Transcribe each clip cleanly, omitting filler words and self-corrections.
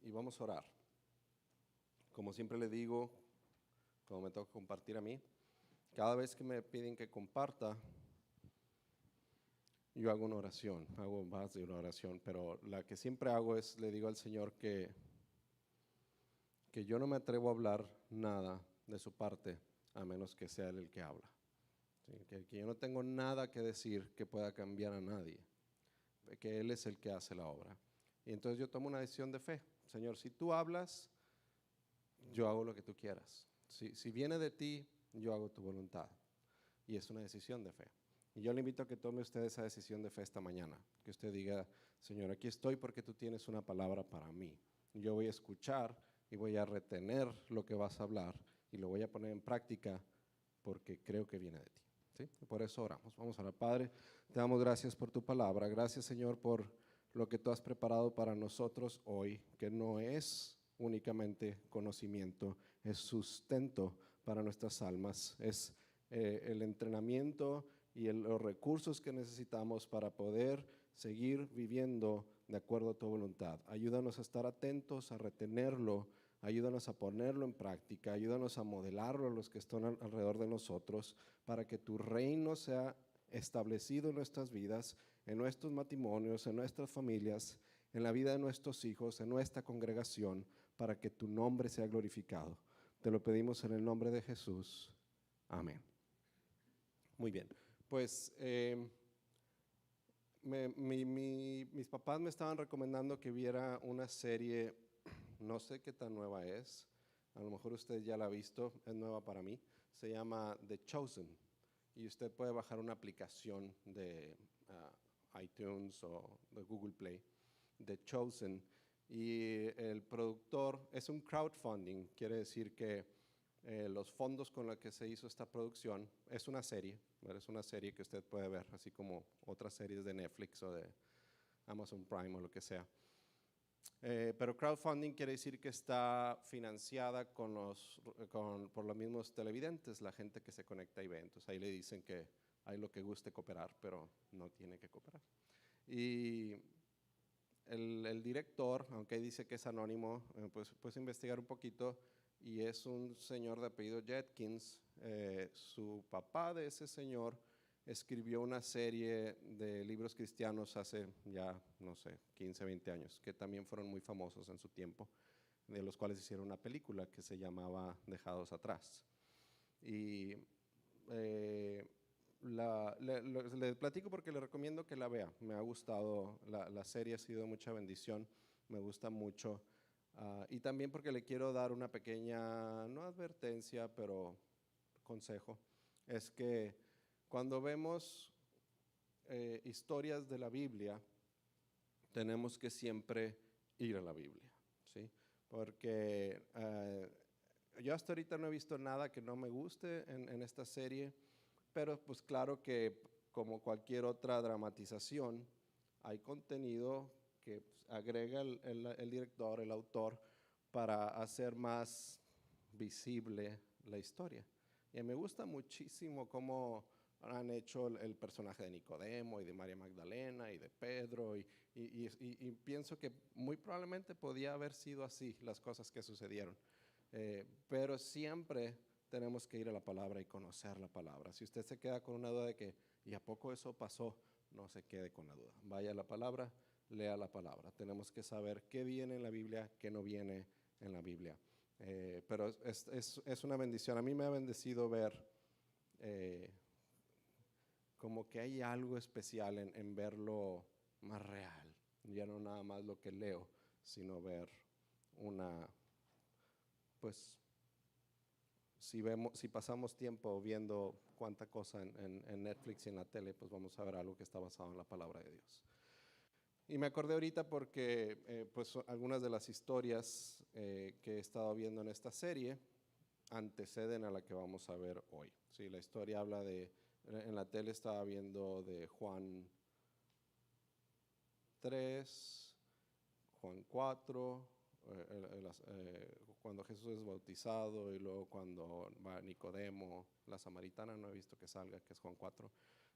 y vamos a orar. Como siempre le digo, como me toca compartir a mí, cada vez que me piden que comparta, yo hago una oración, hago más de una oración, pero la que siempre hago es, le digo al Señor que yo no me atrevo a hablar nada de su parte, a menos que sea Él el que habla. ¿Sí? Que yo no tengo nada que decir que pueda cambiar a nadie, que Él es el que hace la obra. Y entonces yo tomo una decisión de fe. Señor, si tú hablas, yo hago lo que tú quieras. Si viene de ti, yo hago tu voluntad. Y es una decisión de fe. Y yo le invito a que tome usted esa decisión de fe esta mañana. Que usted diga, Señor, aquí estoy porque tú tienes una palabra para mí. Yo voy a escuchar y voy a retener lo que vas a hablar y lo voy a poner en práctica porque creo que viene de ti. ¿Sí? Por eso oramos. Vamos a orar. Padre, te damos gracias por tu palabra. Gracias, Señor, por lo que tú has preparado para nosotros hoy, que no es únicamente conocimiento, es sustento para nuestras almas, es el entrenamiento y los recursos que necesitamos para poder seguir viviendo de acuerdo a tu voluntad. Ayúdanos a estar atentos, a retenerlo, ayúdanos a ponerlo en práctica, ayúdanos a modelarlo a los que están alrededor de nosotros, para que tu reino sea establecido en nuestras vidas, en nuestros matrimonios, en nuestras familias, en la vida de nuestros hijos, en nuestra congregación, para que tu nombre sea glorificado. Te lo pedimos en el nombre de Jesús. Amén. Muy bien, pues mis papás me estaban recomendando que viera una serie, no sé qué tan nueva es, a lo mejor usted ya la ha visto, es nueva para mí, se llama The Chosen, y usted puede bajar una aplicación de iTunes o de Google Play, The Chosen, y el productor es un crowdfunding, quiere decir que los fondos con los que se hizo esta producción es una serie, ¿verdad? Es una serie que usted puede ver, así como otras series de Netflix o de Amazon Prime o lo que sea. Pero crowdfunding quiere decir que está financiada por los mismos televidentes, la gente que se conecta y ve. Entonces ahí le dicen que hay lo que guste cooperar, pero no tiene que cooperar. Y el director, aunque dice que es anónimo, pues puedes investigar un poquito, y es un señor de apellido Jenkins. Su papá de ese señor escribió una serie de libros cristianos hace ya, no sé, 15, 20 años, que también fueron muy famosos en su tiempo, de los cuales hicieron una película que se llamaba Dejados Atrás. Y le platico porque le recomiendo que la vea. Me ha gustado, la serie ha sido de mucha bendición, me gusta mucho. Y también porque le quiero dar una pequeña, no advertencia, pero consejo, es que cuando vemos historias de la Biblia, tenemos que siempre ir a la Biblia, ¿sí? Porque yo hasta ahorita no he visto nada que no me guste en esta serie, pero pues claro que como cualquier otra dramatización, hay contenido que agrega el director, el autor, para hacer más visible la historia. Y me gusta muchísimo cómo han hecho el personaje de Nicodemo y de María Magdalena y de Pedro, y pienso que muy probablemente podía haber sido así las cosas que sucedieron. Pero siempre tenemos que ir a la palabra y conocer la palabra. Si usted se queda con una duda de que, ¿y a poco eso pasó? No se quede con la duda. Vaya a la palabra, lea la palabra. Tenemos que saber qué viene en la Biblia, qué no viene en la Biblia. Pero es una bendición. A mí me ha bendecido ver como que hay algo especial en verlo más real. Ya no nada más lo que leo, sino ver una, pues, si pasamos tiempo viendo cuánta cosa en Netflix y en la tele, pues vamos a ver algo que está basado en la palabra de Dios. Y me acordé ahorita porque pues algunas de las historias que he estado viendo en esta serie anteceden a la que vamos a ver hoy. Sí, la historia habla en la tele estaba viendo de Juan 3, Juan 4, cuando Jesús es bautizado, y luego cuando va Nicodemo, la samaritana, no he visto que salga, que es Juan 4,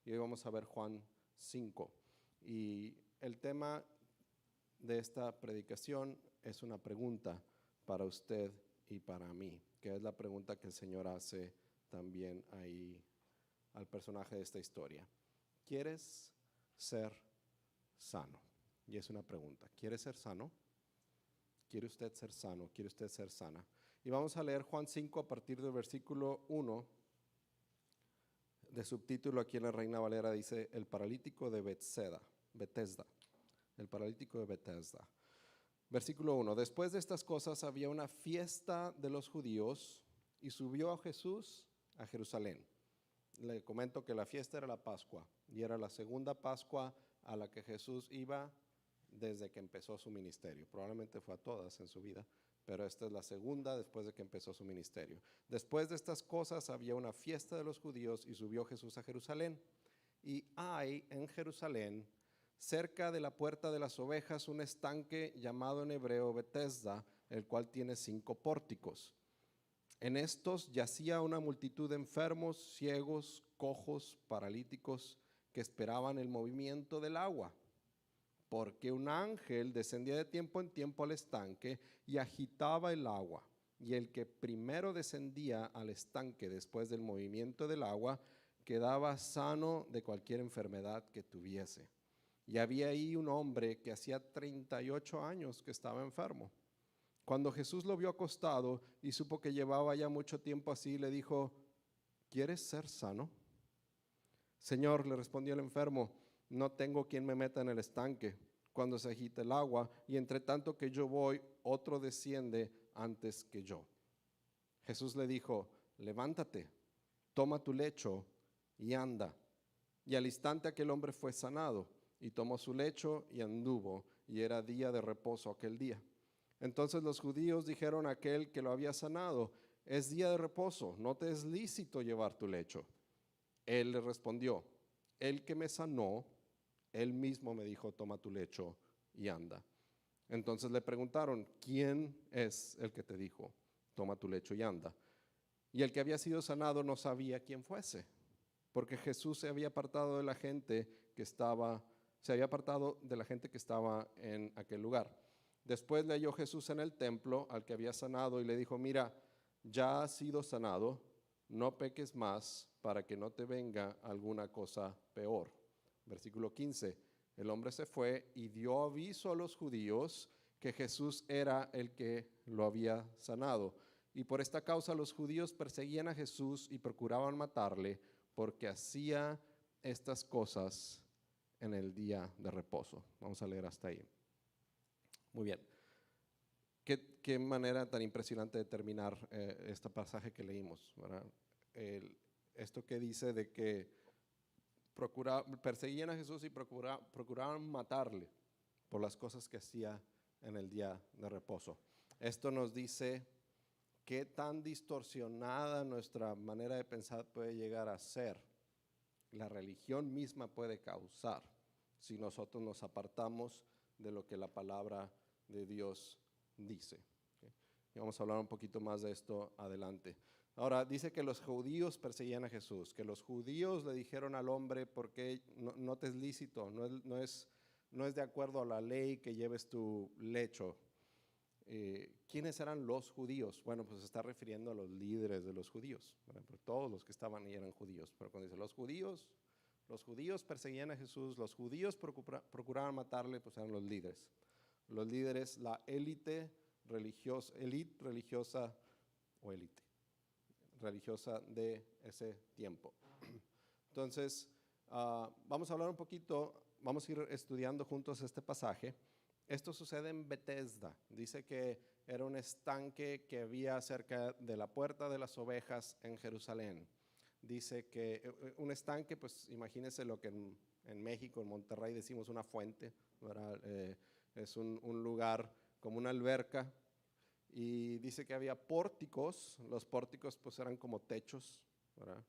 y hoy vamos a ver Juan 5. Y el tema de esta predicación es una pregunta para usted y para mí, que es la pregunta que el Señor hace también ahí al personaje de esta historia. ¿Quieres ser sano? Y es una pregunta. ¿Quiere ser sano? ¿Quiere usted ser sano? ¿Quiere usted ser sana? Y vamos a leer Juan 5 a partir del versículo 1. De subtítulo aquí en la Reina Valera dice, el paralítico de Betesda. El paralítico de Betesda. Versículo 1. Después de estas cosas había una fiesta de los judíos y subió a Jesús a Jerusalén. Le comento que la fiesta era la Pascua y era la segunda Pascua a la que Jesús iba desde que empezó su ministerio. Probablemente fue a todas en su vida, pero esta es la segunda después de que empezó su ministerio. Después de estas cosas había una fiesta de los judíos y subió Jesús a Jerusalén. Y hay en Jerusalén, cerca de la puerta de las ovejas, un estanque llamado en hebreo Betesda, el cual tiene 5 pórticos. En estos yacía una multitud de enfermos, ciegos, cojos, paralíticos, que esperaban el movimiento del agua. Porque un ángel descendía de tiempo en tiempo al estanque y agitaba el agua. Y el que primero descendía al estanque después del movimiento del agua, quedaba sano de cualquier enfermedad que tuviese. Y había ahí un hombre que hacía 38 años que estaba enfermo. Cuando Jesús lo vio acostado y supo que llevaba ya mucho tiempo así, le dijo, ¿quieres ser sano? Señor, le respondió el enfermo, no tengo quien me meta en el estanque cuando se agita el agua, y entre tanto que yo voy, otro desciende antes que yo. Jesús le dijo, levántate, toma tu lecho y anda. Y al instante aquel hombre fue sanado, y tomó su lecho y anduvo, y era día de reposo aquel día. Entonces los judíos dijeron a aquel que lo había sanado, es día de reposo, no te es lícito llevar tu lecho. Él le respondió, el que me sanó, él mismo me dijo, toma tu lecho y anda. Entonces le preguntaron, ¿quién es el que te dijo, toma tu lecho y anda? Y el que había sido sanado no sabía quién fuese, porque Jesús se había apartado de la gente que estaba en aquel lugar. Después le halló Jesús en el templo al que había sanado y le dijo, mira, ya has sido sanado, no peques más para que no te venga alguna cosa peor. Versículo 15, el hombre se fue y dio aviso a los judíos que Jesús era el que lo había sanado. Y por esta causa los judíos perseguían a Jesús y procuraban matarle porque hacía estas cosas en el día de reposo. Vamos a leer hasta ahí. Muy bien. Qué manera tan impresionante de terminar este pasaje que leímos, ¿verdad? Esto que dice de que perseguían a Jesús y procuraban matarle por las cosas que hacía en el día de reposo. Esto nos dice qué tan distorsionada nuestra manera de pensar puede llegar a ser. La religión misma puede causar si nosotros nos apartamos de lo que la palabra de Dios dice. ¿Okay? Y vamos a hablar un poquito más de esto adelante. Ahora, dice que los judíos perseguían a Jesús, que los judíos le dijeron al hombre, porque no te es lícito, no es de acuerdo a la ley que lleves tu lecho. ¿Quiénes eran los judíos? Bueno, pues se está refiriendo a los líderes de los judíos, ¿verdad? Pero todos los que estaban ahí eran judíos. Pero cuando dice los judíos perseguían a Jesús, los judíos procuraban matarle, pues eran los líderes. Los líderes, la élite religiosa de ese tiempo. Entonces, vamos a hablar un poquito, vamos a ir estudiando juntos este pasaje. Esto sucede en Betesda. Dice que era un estanque que había cerca de la puerta de las ovejas en Jerusalén. Dice que un estanque, pues imagínense lo que en México, en Monterrey decimos una fuente, ¿verdad? Es un lugar como una alberca. Y dice que había pórticos, los pórticos pues eran como techos, ¿verdad?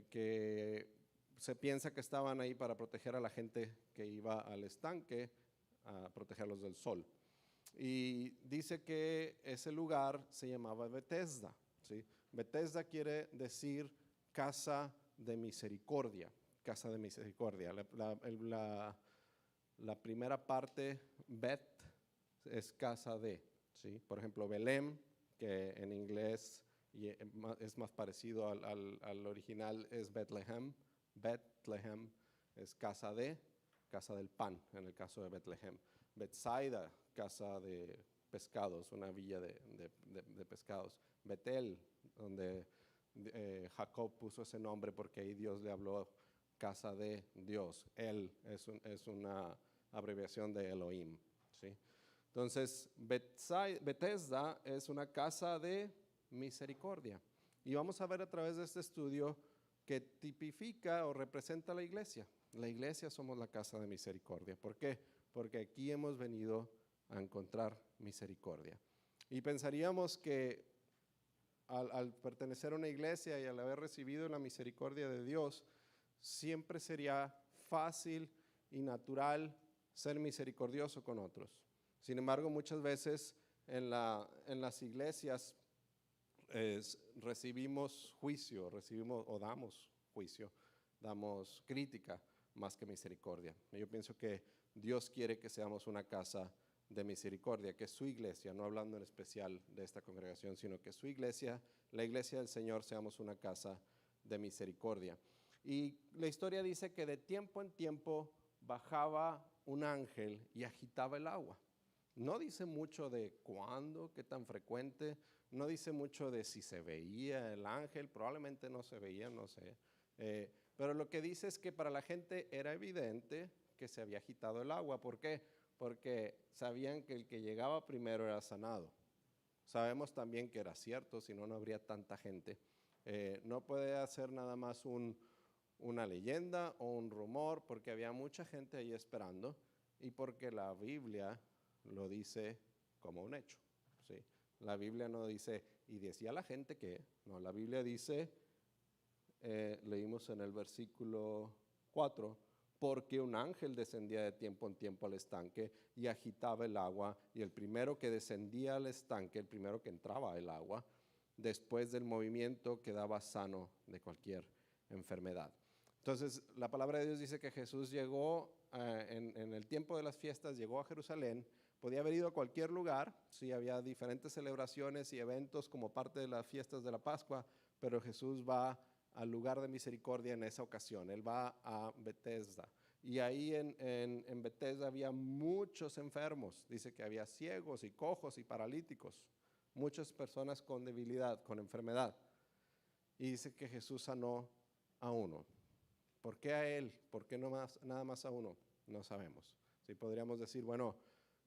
Que se piensa que estaban ahí para proteger a la gente que iba al estanque, a protegerlos del sol. Y dice que ese lugar se llamaba Betesda, ¿sí? Betesda quiere decir casa de misericordia, casa de misericordia. La primera parte, Bet, es casa de, ¿sí? Por ejemplo, Belém, que en inglés es más parecido al original, es Bethlehem. Bethlehem es casa del pan, en el caso de Bethlehem. Bethsaida, casa de pescados, una villa de pescados. Betel, donde Jacob puso ese nombre porque ahí Dios le habló, casa de Dios. Él es una abreviación de Elohim, ¿sí? Entonces, Bethesda es una casa de misericordia. Y vamos a ver a través de este estudio que tipifica o representa la iglesia. La iglesia somos la casa de misericordia. ¿Por qué? Porque aquí hemos venido a encontrar misericordia. Y pensaríamos que al pertenecer a una iglesia y al haber recibido la misericordia de Dios, siempre sería fácil y natural ser misericordioso con otros. Sin embargo, muchas veces en las iglesias recibimos juicio, damos juicio, damos crítica más que misericordia. Yo pienso que Dios quiere que seamos una casa de misericordia, que su iglesia, no hablando en especial de esta congregación, sino que su iglesia, la iglesia del Señor, seamos una casa de misericordia. Y la historia dice que de tiempo en tiempo bajaba un ángel y agitaba el agua. No dice mucho de cuándo, qué tan frecuente, no dice mucho de si se veía el ángel, probablemente no se veía, no sé. Pero lo que dice es que para la gente era evidente que se había agitado el agua. ¿Por qué? Porque sabían que el que llegaba primero era sanado. Sabemos también que era cierto, si no, no habría tanta gente. No puede ser nada más una leyenda o un rumor, porque había mucha gente ahí esperando y porque la Biblia lo dice como un hecho, ¿sí? La Biblia no dice, y decía la gente que, no, la Biblia dice, leímos en el versículo 4, porque un ángel descendía de tiempo en tiempo al estanque y agitaba el agua, y el primero que descendía al estanque, el primero que entraba al agua, después del movimiento quedaba sano de cualquier enfermedad. Entonces, la palabra de Dios dice que Jesús llegó en el tiempo de las fiestas, llegó a Jerusalén. Podía haber ido a cualquier lugar, sí, había diferentes celebraciones y eventos como parte de las fiestas de la Pascua, pero Jesús va al lugar de misericordia en esa ocasión. Él va a Bethesda. Y ahí en Bethesda había muchos enfermos. Dice que había ciegos y cojos y paralíticos. Muchas personas con debilidad, con enfermedad. Y dice que Jesús sanó a uno. ¿Por qué a él? ¿Por qué nada más a uno? No sabemos. Sí, podríamos decir, bueno,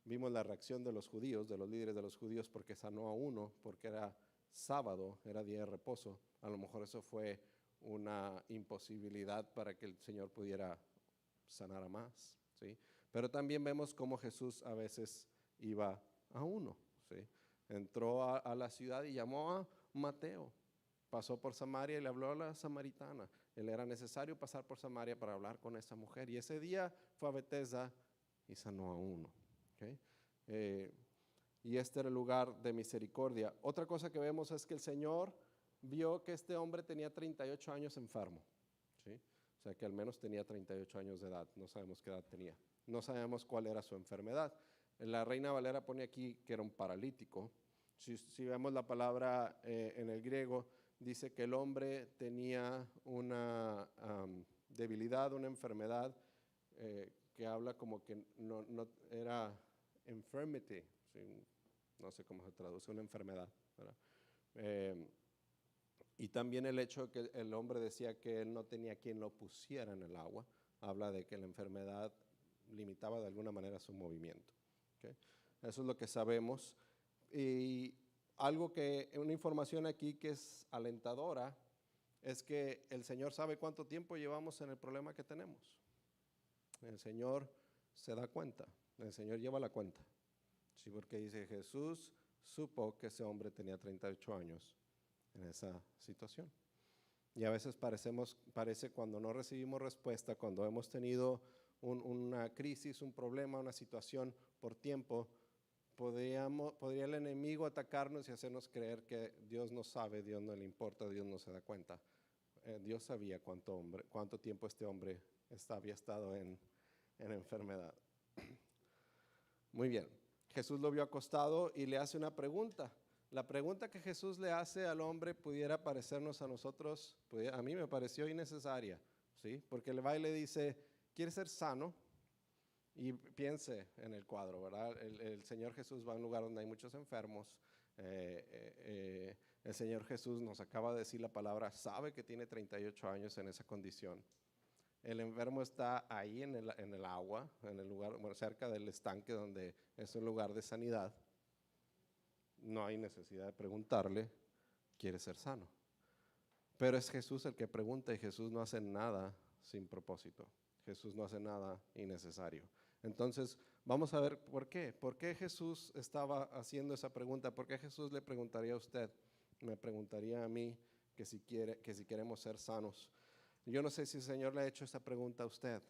vimos la reacción de los judíos, de los líderes de los judíos, porque sanó a uno, porque era sábado, era día de reposo. A lo mejor eso fue una imposibilidad para que el Señor pudiera sanar a más, ¿sí? Pero también vemos cómo Jesús a veces iba a uno, ¿sí? Entró a la ciudad y llamó a Mateo. Pasó por Samaria y le habló a la samaritana. Él era necesario pasar por Samaria para hablar con esa mujer. Y ese día fue a Bethesda y sanó a uno. ¿Okay? Y este era el lugar de misericordia. Otra cosa que vemos es que el Señor vio que este hombre tenía 38 años enfermo, ¿sí? O sea que al menos tenía 38 años de edad. No sabemos qué edad tenía. No sabemos cuál era su enfermedad. La Reina Valera pone aquí que era un paralítico. Si vemos la palabra en el griego, dice que el hombre tenía una debilidad, una enfermedad que habla como que no era infirmity, ¿sí? No sé cómo se traduce, una enfermedad, ¿verdad? Y también el hecho de que el hombre decía que él no tenía quien lo pusiera en el agua, habla de que la enfermedad limitaba de alguna manera su movimiento. ¿Okay? Eso es lo que sabemos. Y una información aquí que es alentadora, es que el Señor sabe cuánto tiempo llevamos en el problema que tenemos. El Señor se da cuenta, el Señor lleva la cuenta. Sí, porque dice, Jesús supo que ese hombre tenía 38 años en esa situación. Y a veces parece cuando no recibimos respuesta, cuando hemos tenido una crisis, un problema, una situación por tiempo, podría el enemigo atacarnos y hacernos creer que Dios no sabe, Dios no le importa, Dios no se da cuenta. Dios sabía cuánto tiempo este hombre había estado en enfermedad. Muy bien. Jesús lo vio acostado y le hace una pregunta. La pregunta que Jesús le hace al hombre pudiera parecernos a nosotros, a mí me pareció innecesaria, ¿sí? Porque le va y le dice, ¿quieres ser sano? Y piense en el cuadro, ¿verdad? El Señor Jesús va a un lugar donde hay muchos enfermos. El Señor Jesús nos acaba de decir la palabra, sabe que tiene 38 años en esa condición. El enfermo está ahí en el agua, en el lugar, bueno, cerca del estanque donde es un lugar de sanidad. No hay necesidad de preguntarle, ¿quiere ser sano? Pero es Jesús el que pregunta y Jesús no hace nada sin propósito. Jesús no hace nada innecesario. Entonces, vamos a ver por qué. ¿Por qué Jesús estaba haciendo esa pregunta? ¿Por qué Jesús le preguntaría a usted? Me preguntaría a mí que si queremos ser sanos. Yo no sé si el Señor le ha hecho esa pregunta a usted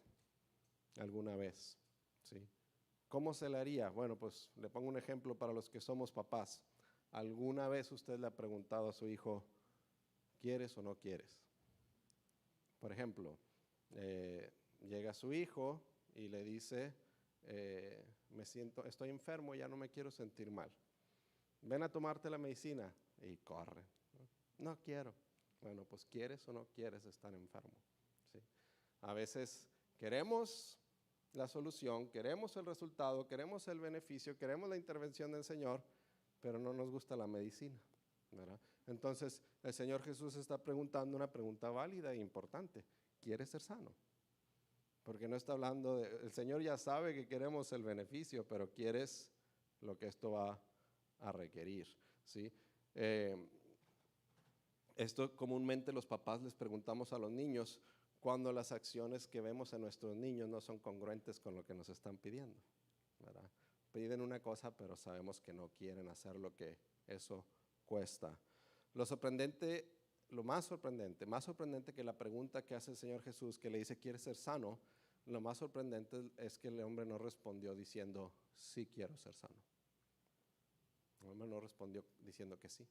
alguna vez, ¿sí? ¿Cómo se le haría? Bueno, pues le pongo un ejemplo para los que somos papás. ¿Alguna vez usted le ha preguntado a su hijo, ¿quieres o no quieres? Por ejemplo, llega su hijo y le dice, estoy enfermo, ya no me quiero sentir mal. Ven a tomarte la medicina y corre. No quiero. Bueno, pues ¿quieres o no quieres estar enfermo? ¿Sí? A veces queremos la solución, queremos el resultado, queremos el beneficio, queremos la intervención del Señor, pero no nos gusta la medicina, ¿verdad? Entonces, el Señor Jesús está preguntando una pregunta válida e importante. ¿Quieres ser sano? Porque no está hablando el Señor ya sabe que queremos el beneficio, pero quieres lo que esto va a requerir, ¿sí? Esto comúnmente los papás les preguntamos a los niños cuando las acciones que vemos en nuestros niños no son congruentes con lo que nos están pidiendo, ¿verdad? Piden una cosa, pero sabemos que no quieren hacer lo que eso cuesta. Lo más sorprendente que la pregunta que hace el Señor Jesús, que le dice, ¿quieres ser sano? Lo más sorprendente es que el hombre no respondió diciendo, sí quiero ser sano. El hombre no respondió diciendo que sí.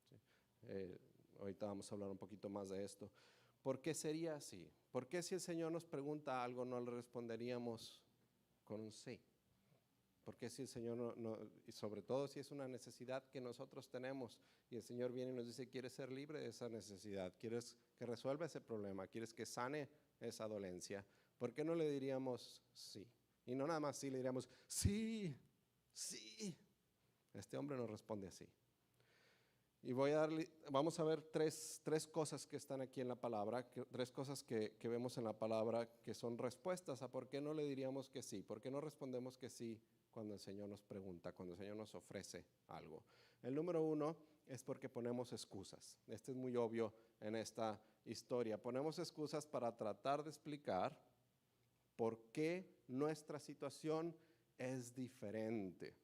¿Sí? Ahorita vamos a hablar un poquito más de esto. ¿Por qué sería así? ¿Por qué si el Señor nos pregunta algo no le responderíamos con un sí? ¿Por qué si el Señor y sobre todo si es una necesidad que nosotros tenemos y el Señor viene y nos dice, ¿quieres ser libre de esa necesidad? ¿Quieres que resuelva ese problema? ¿Quieres que sane esa dolencia? ¿Por qué no le diríamos sí? Y no nada más sí, le diríamos, sí, sí. Este hombre no responde así. Y vamos a ver tres cosas que están aquí en la palabra, tres cosas que vemos en la palabra que son respuestas a por qué no le diríamos que sí, por qué no respondemos que sí cuando el Señor nos pregunta, cuando el Señor nos ofrece algo. El número uno es porque ponemos excusas. Este es muy obvio en esta historia. Ponemos excusas para tratar de explicar por qué nuestra situación es diferente.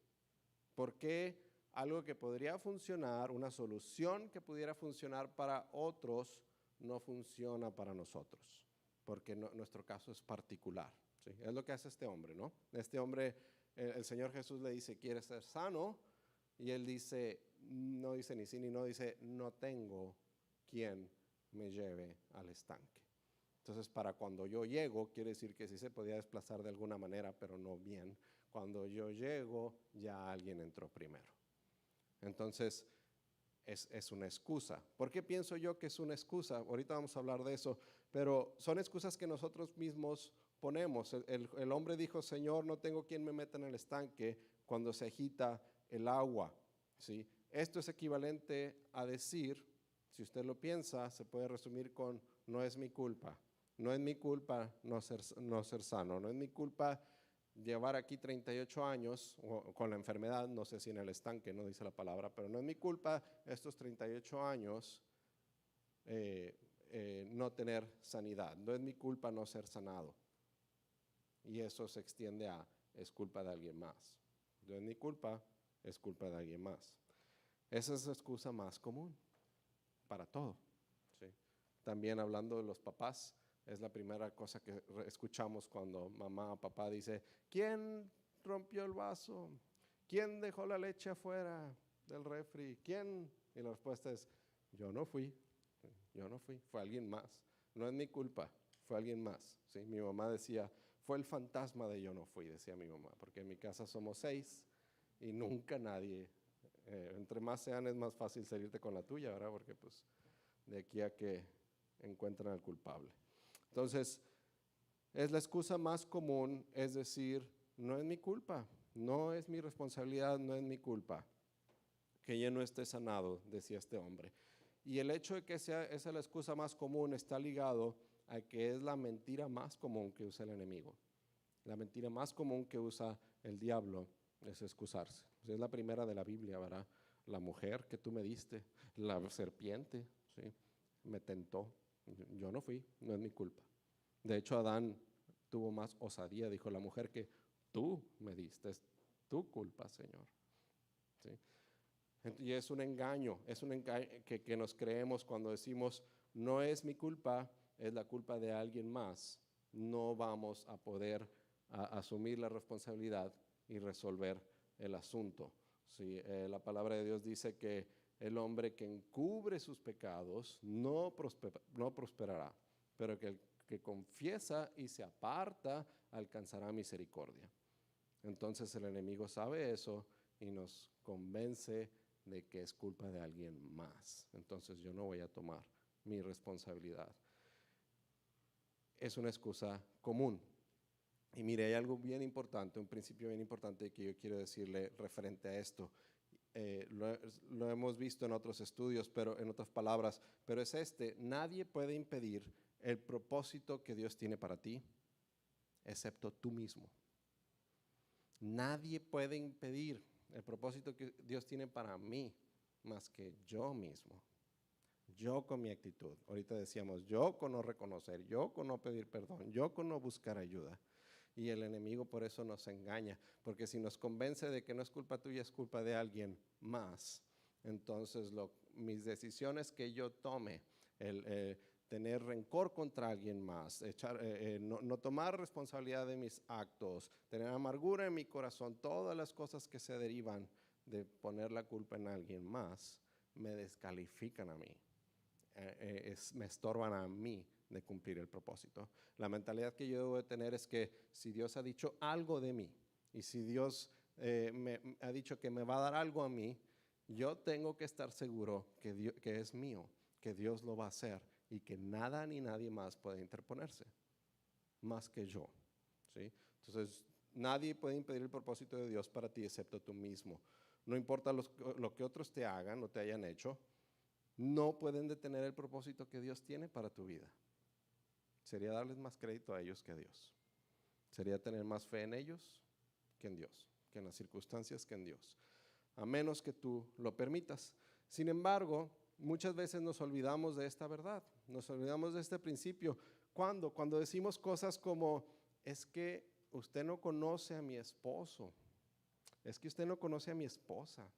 ¿Por qué algo que podría funcionar, una solución que pudiera funcionar para otros, no funciona para nosotros? Porque nuestro caso es particular, ¿sí? Es lo que hace este hombre, ¿no? Este hombre, el Señor Jesús le dice, ¿quieres ser sano? Y él dice, no dice ni sí ni no, dice, no tengo quien me lleve al estanque. Entonces, para cuando yo llego, quiere decir que sí se podía desplazar de alguna manera, pero no bien. Cuando yo llego, ya alguien entró primero. Entonces, es una excusa. ¿Por qué pienso yo que es una excusa? Ahorita vamos a hablar de eso, pero son excusas que nosotros mismos ponemos. El hombre dijo, Señor, no tengo quien me meta en el estanque cuando se agita el agua, ¿sí? Esto es equivalente a decir, si usted lo piensa, se puede resumir con, no es mi culpa. No es mi culpa no ser sano, no es mi culpa llevar aquí 38 años con la enfermedad, no sé si en el estanque, no dice la palabra, pero no es mi culpa estos 38 años no tener sanidad, no es mi culpa no ser sanado. Y eso se extiende a, es culpa de alguien más. No es mi culpa, es culpa de alguien más. Esa es la excusa más común para todo, ¿sí? También hablando de los papás, es la primera cosa que escuchamos cuando mamá o papá dice, ¿quién rompió el vaso? ¿Quién dejó la leche afuera del refri? ¿Quién? Y la respuesta es, yo no fui, fue alguien más. No es mi culpa, fue alguien más, ¿sí? Mi mamá decía, fue el fantasma de yo no fui, decía mi mamá, porque en mi casa somos 6 y nunca nadie, entre más sean es más fácil salirte con la tuya, ¿verdad? Porque pues de aquí a que encuentran al culpable. Entonces, es la excusa más común, es decir, no es mi culpa, no es mi responsabilidad, no es mi culpa que ya no esté sanado, decía este hombre. Y el hecho de que esa es la excusa más común está ligado a que es la mentira más común que usa el enemigo. La mentira más común que usa el diablo es excusarse. Es la primera de la Biblia, ¿verdad? La mujer que tú me diste, la serpiente, ¿sí? Me tentó. Yo no fui, no es mi culpa. De hecho, Adán tuvo más osadía, dijo la mujer que tú me diste, es tu culpa, Señor. ¿Sí? Y es un engaño que nos creemos cuando decimos, no es mi culpa, es la culpa de alguien más. No vamos a poder asumir la responsabilidad y resolver el asunto. ¿Sí? La palabra de Dios dice que el hombre que encubre sus pecados no prosperará, pero que el que confiesa y se aparta alcanzará misericordia. Entonces el enemigo sabe eso y nos convence de que es culpa de alguien más. Entonces yo no voy a tomar mi responsabilidad. Es una excusa común. Y mire, hay algo bien importante, un principio bien importante que yo quiero decirle referente a esto. Lo hemos visto en otros estudios, pero en otras palabras, pero es nadie puede impedir el propósito que Dios tiene para ti, excepto tú mismo. Nadie puede impedir el propósito que Dios tiene para mí, más que yo mismo. Yo con mi actitud. Ahorita decíamos, yo con no reconocer, yo con no pedir perdón, yo con no buscar ayuda. Y el enemigo por eso nos engaña, porque si nos convence de que no es culpa tuya, es culpa de alguien más, entonces mis decisiones que yo tome, tener rencor contra alguien más, no tomar responsabilidad de mis actos, tener amargura en mi corazón, todas las cosas que se derivan de poner la culpa en alguien más, me descalifican a mí, me estorban a mí de cumplir el propósito. La mentalidad que yo debo de tener es que si Dios ha dicho algo de mí y si Dios me ha dicho que me va a dar algo a mí, yo tengo que estar seguro que es mío, que Dios lo va a hacer y que nada ni nadie más puede interponerse, más que yo. ¿Sí? Entonces, nadie puede impedir el propósito de Dios para ti excepto tú mismo. No importa lo que otros te hagan o te hayan hecho, no pueden detener el propósito que Dios tiene para tu vida. Sería darles más crédito a ellos que a Dios. Sería tener más fe en ellos que en Dios, que en las circunstancias que en Dios, a menos que tú lo permitas. Sin embargo, muchas veces nos olvidamos de esta verdad, nos olvidamos de este principio. ¿Cuándo? Cuando decimos cosas como, es que usted no conoce a mi esposo, es que usted no conoce a mi esposa,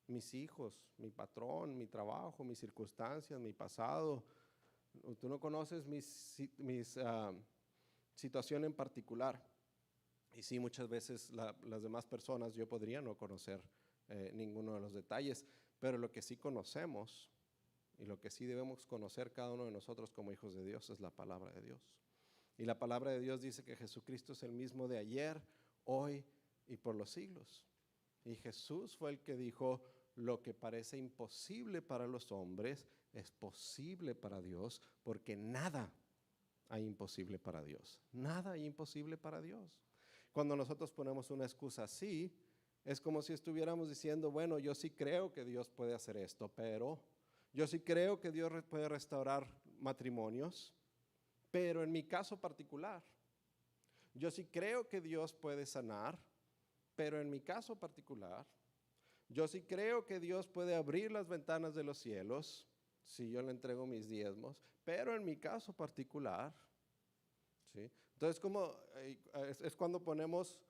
mis hijos, mi patrón, mi trabajo, mis circunstancias, mi pasado. Tú no conoces mi situación en particular. Y sí, muchas veces las demás personas yo podría no conocer ninguno de los detalles, pero lo que sí conocemos y lo que sí debemos conocer cada uno de nosotros como hijos de Dios es la palabra de Dios. Y la palabra de Dios dice que Jesucristo es el mismo de ayer, hoy y por los siglos. Y Jesús fue el que dijo, lo que parece imposible para los hombres es posible para Dios, porque nada hay imposible para Dios. Nada hay imposible para Dios. Cuando nosotros ponemos una excusa así, es como si estuviéramos diciendo, bueno, yo sí creo que Dios puede hacer esto, pero yo sí creo que Dios puede restaurar matrimonios, pero en mi caso particular, yo sí creo que Dios puede sanar, pero en mi caso particular, yo sí creo que Dios puede abrir las ventanas de los cielos si yo le entrego mis diezmos, pero en mi caso particular, ¿sí? Entonces, es cuando ponemos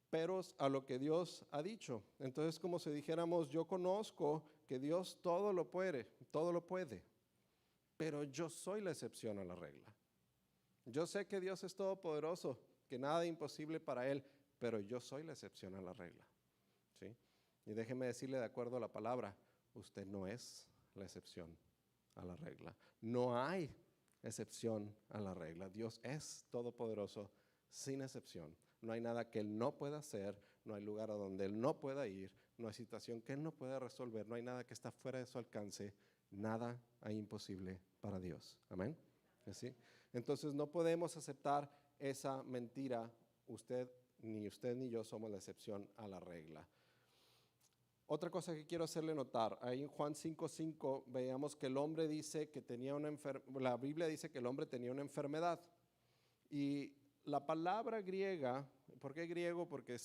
peros a lo que Dios ha dicho. Entonces, como si dijéramos, yo conozco que Dios todo lo puede, pero yo soy la excepción a la regla. Yo sé que Dios es todopoderoso, que nada es imposible para Él, pero yo soy la excepción a la regla. ¿Sí? Y déjeme decirle, de acuerdo a la palabra, usted no es la excepción a la regla. No hay excepción a la regla. Dios es todopoderoso sin excepción. No hay nada que Él no pueda hacer, no hay lugar a donde Él no pueda ir, no hay situación que Él no pueda resolver, no hay nada que está fuera de su alcance, nada hay imposible para Dios. Amén. ¿Sí? Entonces no podemos aceptar esa mentira. Usted ni yo somos la excepción a la regla. Otra cosa que quiero hacerle notar, ahí en Juan 5:5 veíamos que el hombre dice que tenía la Biblia dice que el hombre tenía una enfermedad. Y la palabra griega, ¿por qué griego? Porque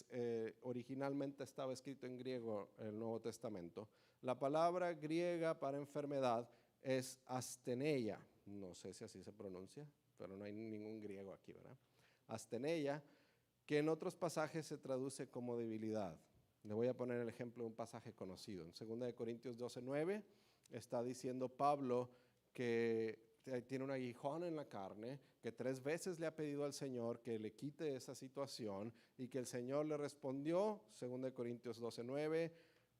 originalmente estaba escrito en griego el Nuevo Testamento. La palabra griega para enfermedad es asteneia. No sé si así se pronuncia, pero no hay ningún griego aquí, ¿verdad? Asteneia, que en otros pasajes se traduce como debilidad. Le voy a poner el ejemplo de un pasaje conocido. En 2 Corintios 12:9 está diciendo Pablo que tiene un aguijón en la carne, que 3 veces le ha pedido al Señor que le quite esa situación y que el Señor le respondió, 2 Corintios 12:9,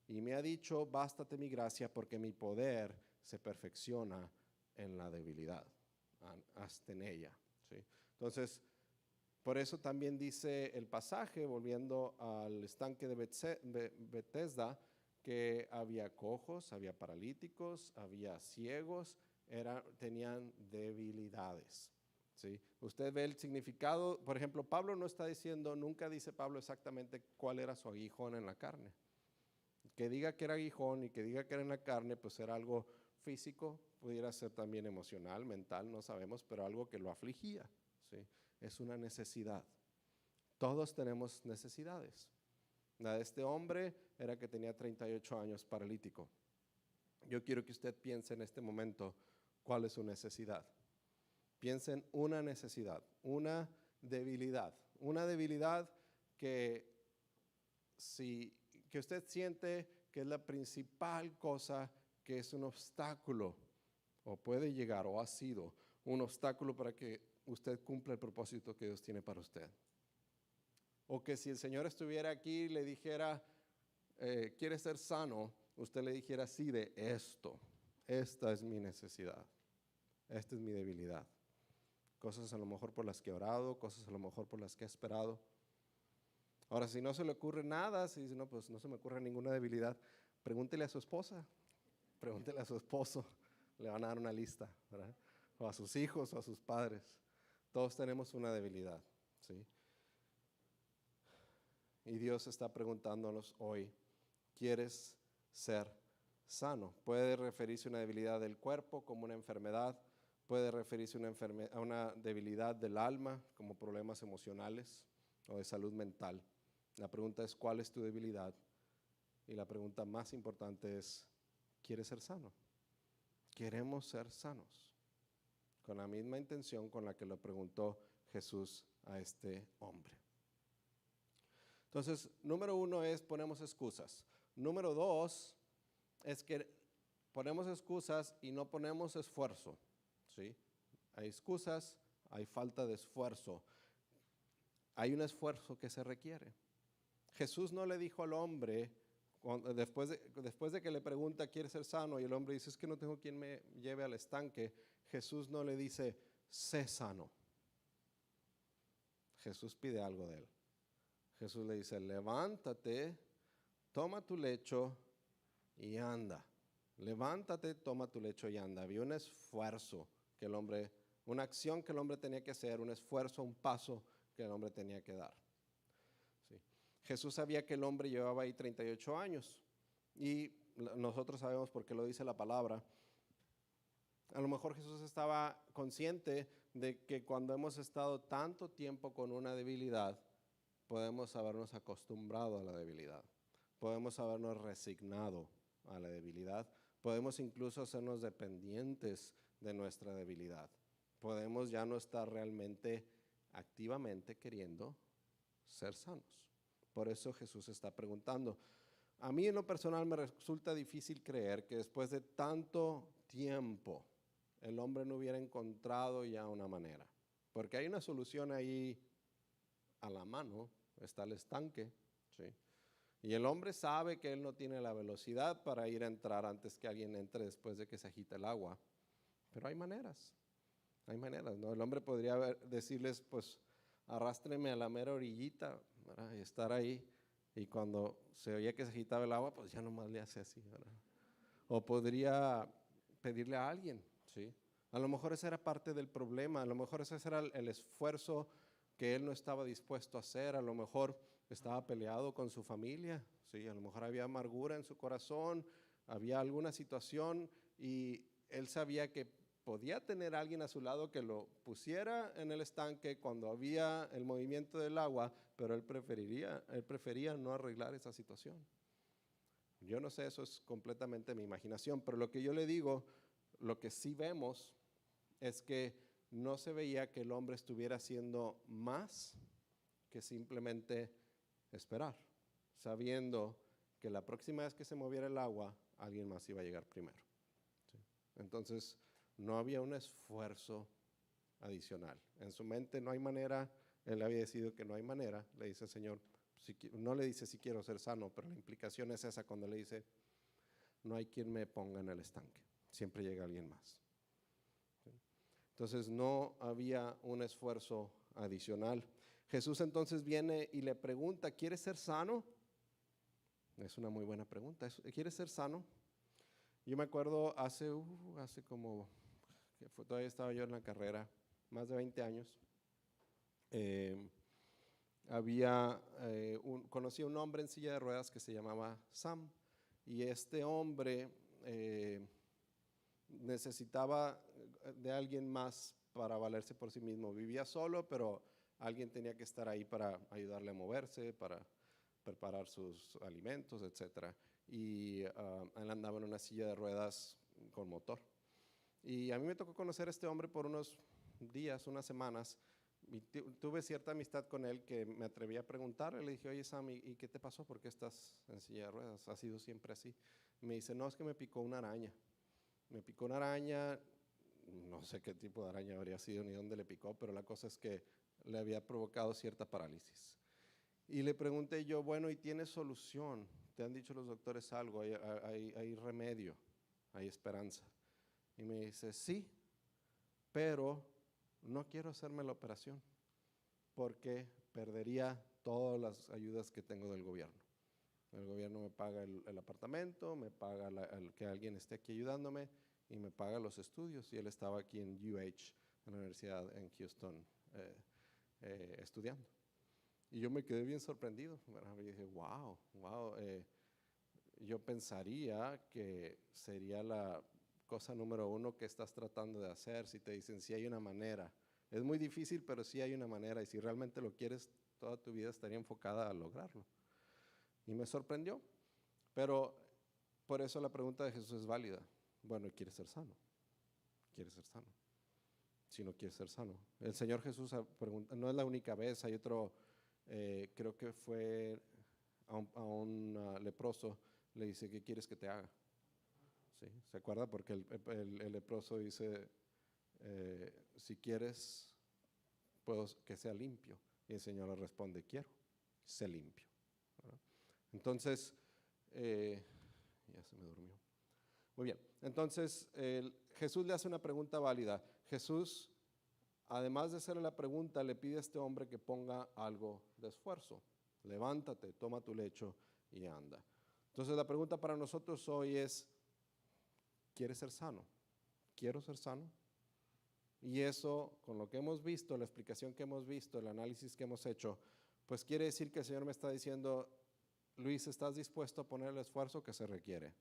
y me ha dicho, bástate mi gracia porque mi poder se perfecciona en la debilidad, asteneia, ¿sí? Entonces, por eso también dice el pasaje, volviendo al estanque de Betesda, que había cojos, había paralíticos, había ciegos, tenían debilidades. ¿Sí? Usted ve el significado, por ejemplo, Pablo no está diciendo, nunca dice Pablo exactamente cuál era su aguijón en la carne. Que diga que era aguijón y que diga que era en la carne, pues era algo físico, pudiera ser también emocional, mental, no sabemos, pero algo que lo afligía. ¿Sí? Es una necesidad. Todos tenemos necesidades. La de este hombre era que tenía 38 años paralítico. Yo quiero que usted piense en este momento cuál es su necesidad. Piense en una necesidad, una debilidad que usted siente que es la principal cosa, que es un obstáculo, o puede llegar, o ha sido un obstáculo para que usted cumpla el propósito que Dios tiene para usted. O que si el Señor estuviera aquí y le dijera, ¿quiere ser sano? Usted le dijera, sí, de esto. Esta es mi necesidad. Esta es mi debilidad. Cosas a lo mejor por las que he orado, cosas a lo mejor por las que he esperado. Ahora, si no se le ocurre nada, si dice, no, pues no se me ocurre ninguna debilidad, pregúntele a su esposa, pregúntele a su esposo, le van a dar una lista, ¿verdad? O a sus hijos o a sus padres. Todos tenemos una debilidad, ¿sí? Y Dios está preguntándonos hoy, ¿quieres ser sano? Puede referirse a una debilidad del cuerpo como una enfermedad, puede referirse a una debilidad del alma como problemas emocionales o de salud mental. La pregunta es, ¿cuál es tu debilidad? Y la pregunta más importante es, ¿quieres ser sano? Queremos ser sanos, con la misma intención con la que lo preguntó Jesús a este hombre. Entonces, número 1 es ponemos excusas. Número 2 es que ponemos excusas y no ponemos esfuerzo, ¿sí? Hay excusas, hay falta de esfuerzo. Hay un esfuerzo que se requiere. Jesús no le dijo al hombre, después de que le pregunta, ¿quieres ser sano? Y el hombre dice, es que no tengo quien me lleve al estanque. Jesús no le dice, sé sano. Jesús pide algo de él. Jesús le dice, levántate, toma tu lecho y anda. Levántate, toma tu lecho y anda. Había un esfuerzo que el hombre, una acción que el hombre tenía que hacer, un esfuerzo, un paso que el hombre tenía que dar. ¿Sí? Jesús sabía que el hombre llevaba ahí 38 años y nosotros sabemos por qué lo dice la palabra. A lo mejor Jesús estaba consciente de que cuando hemos estado tanto tiempo con una debilidad, podemos habernos acostumbrado a la debilidad, podemos habernos resignado a la debilidad, podemos incluso hacernos dependientes de nuestra debilidad, podemos ya no estar realmente activamente queriendo ser sanos. Por eso Jesús está preguntando. A mí en lo personal me resulta difícil creer que después de tanto tiempo el hombre no hubiera encontrado ya una manera, porque hay una solución ahí a la mano. Está el estanque, ¿sí? Y el hombre sabe que él no tiene la velocidad para ir a entrar antes que alguien entre después de que se agita el agua. Pero hay maneras, ¿no? El hombre podría decirles, pues, arrástrenme a la mera orillita, ¿verdad? Y estar ahí Y cuando se oía que se agitaba el agua, pues ya nomás le hace así, ¿verdad? O podría pedirle a alguien, ¿sí? A lo mejor ese era parte del problema, a lo mejor ese era el esfuerzo que él no estaba dispuesto a hacer, a lo mejor estaba peleado con su familia, ¿sí? A lo mejor había amargura en su corazón, había alguna situación y él sabía que podía tener a alguien a su lado que lo pusiera en el estanque cuando había el movimiento del agua, pero él prefería no arreglar esa situación. Yo no sé, eso es completamente mi imaginación, pero lo que yo le digo, lo que sí vemos es que no se veía que el hombre estuviera haciendo más que simplemente esperar, sabiendo que la próxima vez que se moviera el agua, alguien más iba a llegar primero. ¿Sí? Entonces, no había un esfuerzo adicional. En su mente no hay manera, él había decidido que no hay manera, le dice el Señor, no le dice si quiero ser sano, pero la implicación es esa cuando le dice, no hay quien me ponga en el estanque, siempre llega alguien más. ¿Sí? Entonces no había un esfuerzo adicional. Jesús entonces viene y le pregunta, ¿quieres ser sano? Es una muy buena pregunta. ¿Quieres ser sano? Yo me acuerdo hace como, todavía estaba yo en la carrera, más de 20 años, conocí a un hombre en silla de ruedas que se llamaba Sam, y este hombre necesitaba de alguien más para valerse por sí mismo. Vivía solo, pero alguien tenía que estar ahí para ayudarle a moverse, para preparar sus alimentos, etc. Y él andaba en una silla de ruedas con motor. Y a mí me tocó conocer a este hombre por unos días, unas semanas, y tuve cierta amistad con él que me atreví a preguntarle. Le dije, oye Sam, ¿y qué te pasó? ¿Por qué estás en silla de ruedas? ¿Ha sido siempre así? Me dice, no, es que me picó una araña. Me picó una araña, no sé qué tipo de araña habría sido ni dónde le picó, pero la cosa es que le había provocado cierta parálisis. Y le pregunté yo, bueno, ¿y tienes solución? ¿Te han dicho los doctores algo? ¿Hay remedio? ¿Hay esperanza? Y me dice, sí, pero no quiero hacerme la operación porque perdería todas las ayudas que tengo del gobierno. El gobierno me paga el apartamento, me paga que alguien esté aquí ayudándome y me paga los estudios. Y él estaba aquí en UH, en la universidad en Houston, estudiando. Y yo me quedé bien sorprendido. Y dije, wow. Yo pensaría que sería la cosa número uno que estás tratando de hacer. Si te dicen, si hay una manera. Es muy difícil, pero sí hay una manera. Y si realmente lo quieres, toda tu vida estaría enfocada a lograrlo. Y me sorprendió. Pero por eso la pregunta de Jesús es válida. Bueno, ¿quieres ser sano? ¿Quieres ser sano? Si no quieres ser sano. El Señor Jesús no es la única vez. Hay otro, creo que fue a un leproso, le dice, ¿qué quieres que te haga? ¿Sí? ¿Se acuerda? Porque el leproso dice, si quieres, puedo que sea limpio. Y el Señor le responde, quiero, sé limpio. ¿Verdad? Entonces, ya se me durmió. Muy bien, entonces Jesús le hace una pregunta válida. Jesús, además de hacerle la pregunta, le pide a este hombre que ponga algo de esfuerzo. Levántate, toma tu lecho y anda. Entonces la pregunta para nosotros hoy es, ¿quieres ser sano? ¿Quiero ser sano? Y eso, con lo que hemos visto, la explicación que hemos visto, el análisis que hemos hecho, pues quiere decir que el Señor me está diciendo, Luis, ¿estás dispuesto a poner el esfuerzo que se requiere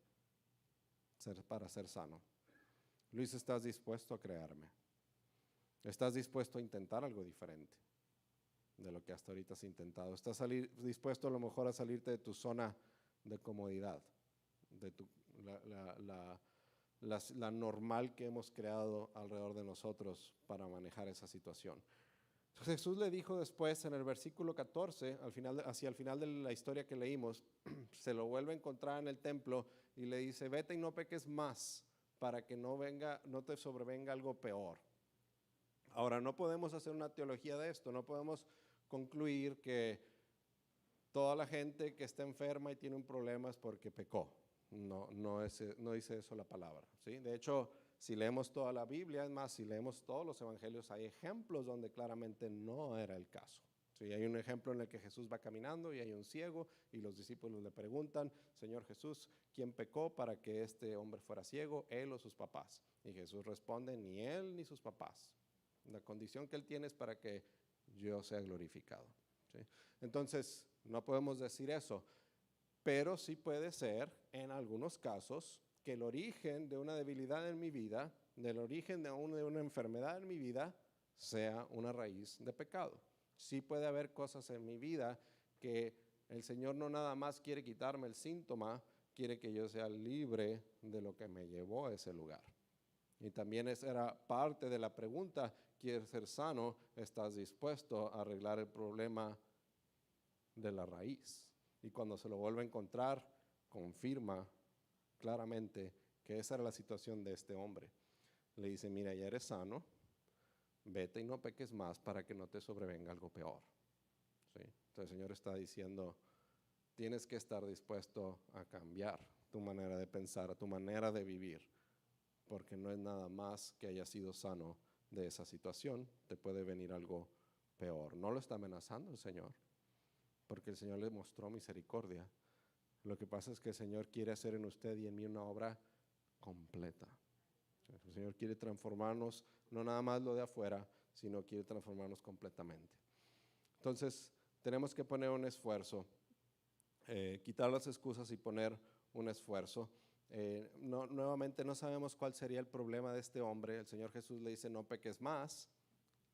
para ser sano? Luis, ¿estás dispuesto a crearme? ¿Estás dispuesto a intentar algo diferente de lo que hasta ahorita has intentado? ¿Estás dispuesto a lo mejor a salirte de tu zona de comodidad, de la normal que hemos creado alrededor de nosotros para manejar esa situación? Entonces Jesús le dijo después en el versículo 14, hacia el final de la historia que leímos, se lo vuelve a encontrar en el templo y le dice, vete y no peques más para que no te sobrevenga algo peor. Ahora, no podemos hacer una teología de esto, no podemos concluir que toda la gente que está enferma y tiene un problema es porque pecó. No dice eso la palabra, ¿sí? De hecho, si leemos toda la Biblia, es más, si leemos todos los evangelios, hay ejemplos donde claramente no era el caso, Sí, hay un ejemplo en el que Jesús va caminando y hay un ciego y los discípulos le preguntan, Señor Jesús, ¿quién pecó para que este hombre fuera ciego, él o sus papás? Y Jesús responde, ni él ni sus papás. La condición que él tiene es para que yo sea glorificado. ¿Sí? Entonces, no podemos decir eso, pero sí puede ser en algunos casos que el origen de una debilidad en mi vida, del origen de una enfermedad en mi vida, sea una raíz de pecado. Sí puede haber cosas en mi vida que el Señor no nada más quiere quitarme el síntoma, quiere que yo sea libre de lo que me llevó a ese lugar. Y también esa era parte de la pregunta, ¿quieres ser sano? ¿Estás dispuesto a arreglar el problema de la raíz? Y cuando se lo vuelve a encontrar, confirma claramente que esa era la situación de este hombre. Le dice, mira, ya eres sano, vete y no peques más para que no te sobrevenga algo peor. ¿Sí? Entonces el Señor está diciendo, tienes que estar dispuesto a cambiar tu manera de pensar, tu manera de vivir, porque no es nada más que hayas sido sano de esa situación, te puede venir algo peor. No lo está amenazando el Señor, porque el Señor le mostró misericordia. Lo que pasa es que el Señor quiere hacer en usted y en mí una obra completa. El Señor quiere transformarnos, no nada más lo de afuera, sino quiere transformarnos completamente. Entonces, tenemos que poner un esfuerzo, quitar las excusas y poner un esfuerzo. Nuevamente no sabemos cuál sería el problema de este hombre. El Señor Jesús le dice, no peques más.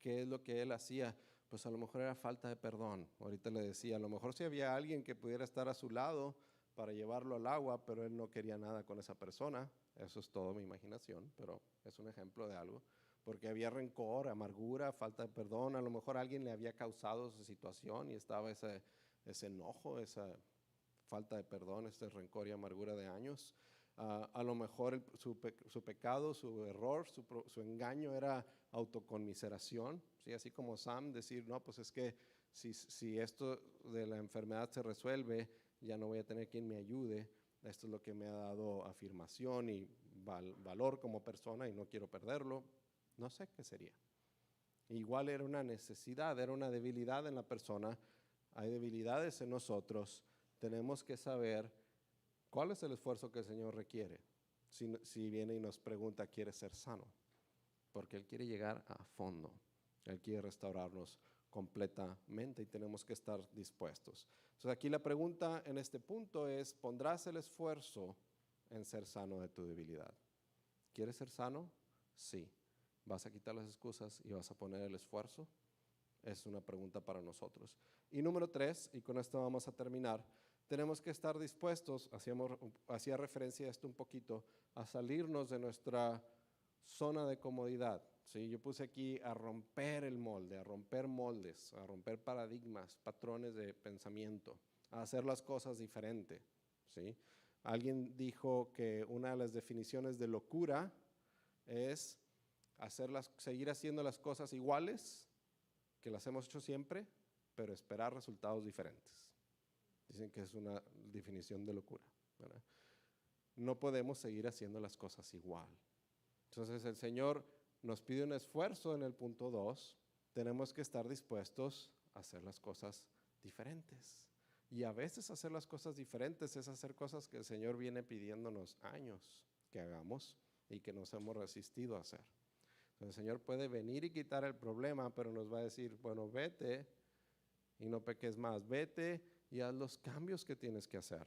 ¿Qué es lo que él hacía? Pues a lo mejor era falta de perdón. Ahorita le decía, a lo mejor si había alguien que pudiera estar a su lado para llevarlo al agua, pero él no quería nada con esa persona. Eso es todo mi imaginación, pero es un ejemplo de algo. Porque había rencor, amargura, falta de perdón. A lo mejor alguien le había causado esa situación y estaba ese enojo, esa falta de perdón, este rencor y amargura de años. A lo mejor su pecado, su error, su engaño era autoconmiseración, ¿sí? Así como Sam, decir, no, pues es que si esto de la enfermedad se resuelve, ya no voy a tener quien me ayude, esto es lo que me ha dado afirmación y valor como persona y no quiero perderlo, no sé qué sería. Igual era una necesidad, era una debilidad en la persona, hay debilidades en nosotros, tenemos que saber cuál es el esfuerzo que el Señor requiere. Si viene y nos pregunta, ¿quieres ser sano? Porque Él quiere llegar a fondo, Él quiere restaurarnos completamente y tenemos que estar dispuestos. Entonces aquí la pregunta en este punto es, ¿pondrás el esfuerzo en ser sano de tu debilidad? ¿Quieres ser sano? Sí. ¿Vas a quitar las excusas y vas a poner el esfuerzo? Es una pregunta para nosotros. Y número 3, y con esto vamos a terminar, tenemos que estar dispuestos, hacía referencia a esto un poquito, a salirnos de nuestra zona de comodidad. ¿Sí? Yo puse aquí a romper el molde, a romper moldes, a romper paradigmas, patrones de pensamiento, a hacer las cosas diferente. ¿Sí? Alguien dijo que una de las definiciones de locura es seguir haciendo las cosas iguales que las hemos hecho siempre, pero esperar resultados diferentes. Dicen que es una definición de locura, ¿verdad? No podemos seguir haciendo las cosas igual. Entonces el Señor nos pide un esfuerzo en el punto 2. Tenemos que estar dispuestos a hacer las cosas diferentes. Y a veces hacer las cosas diferentes es hacer cosas que el Señor viene pidiéndonos años que hagamos y que nos hemos resistido a hacer. Entonces el Señor puede venir y quitar el problema, pero nos va a decir, bueno, vete y no peques más. Vete y haz los cambios que tienes que hacer,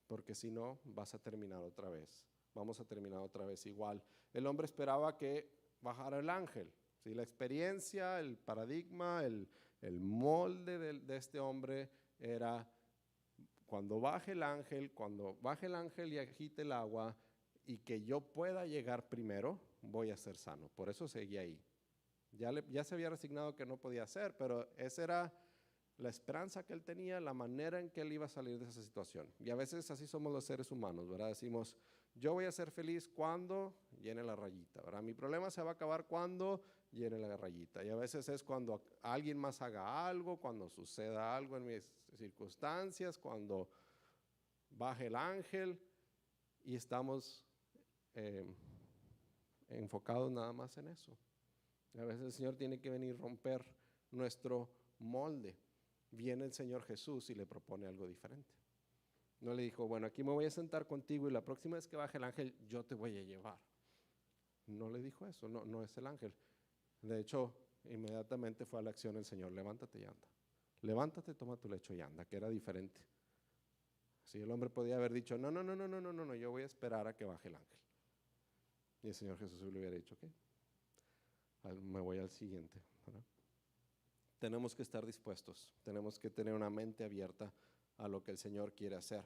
porque si no, vas a terminar otra vez. Vamos a terminar otra vez igual. El hombre esperaba que bajara el ángel. ¿Sí? La experiencia, el paradigma, el molde de este hombre era cuando baje el ángel y agite el agua y que yo pueda llegar primero, voy a ser sano. Por eso seguía ahí. Ya se había resignado que no podía hacer, pero esa era la esperanza que él tenía, la manera en que él iba a salir de esa situación. Y a veces así somos los seres humanos, ¿verdad? Decimos, yo voy a ser feliz cuando llene la rayita, ¿verdad? Mi problema se va a acabar cuando llene la rayita. Y a veces es cuando alguien más haga algo, cuando suceda algo en mis circunstancias, cuando baje el ángel y estamos enfocados nada más en eso. A veces el Señor tiene que venir a romper nuestro molde. Viene el Señor Jesús y le propone algo diferente. No le dijo, bueno, aquí me voy a sentar contigo y la próxima vez que baje el ángel, yo te voy a llevar. No le dijo eso, no es el ángel. De hecho, inmediatamente fue a la acción el Señor, levántate y anda. Levántate, toma tu lecho y anda, que era diferente. Si el hombre podía haber dicho, no, yo voy a esperar a que baje el ángel. Y el Señor Jesús le hubiera dicho, ok, me voy al siguiente, ¿verdad? Tenemos que estar dispuestos, tenemos que tener una mente abierta a lo que el Señor quiere hacer.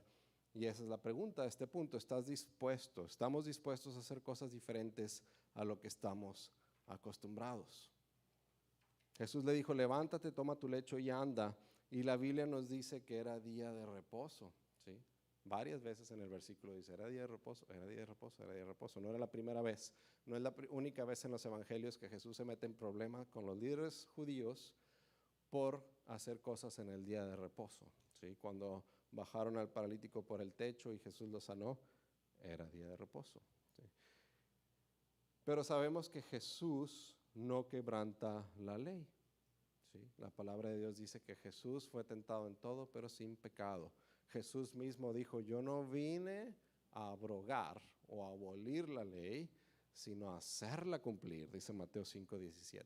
Y esa es la pregunta a este punto, ¿estás dispuesto? ¿Estamos dispuestos a hacer cosas diferentes a lo que estamos acostumbrados? Jesús le dijo, levántate, toma tu lecho y anda. Y la Biblia nos dice que era día de reposo, ¿sí? Varias veces en el versículo dice, era día de reposo, era día de reposo, era día de reposo. No era la primera vez, no es la única vez en los evangelios que Jesús se mete en problemas con los líderes judíos por hacer cosas en el día de reposo, ¿sí? Cuando bajaron al paralítico por el techo y Jesús lo sanó, era día de reposo, ¿sí? Pero sabemos que Jesús no quebranta la ley, ¿sí? La palabra de Dios dice que Jesús fue tentado en todo, pero sin pecado. Jesús mismo dijo, yo no vine a abrogar o a abolir la ley, sino a hacerla cumplir, dice Mateo 5:17.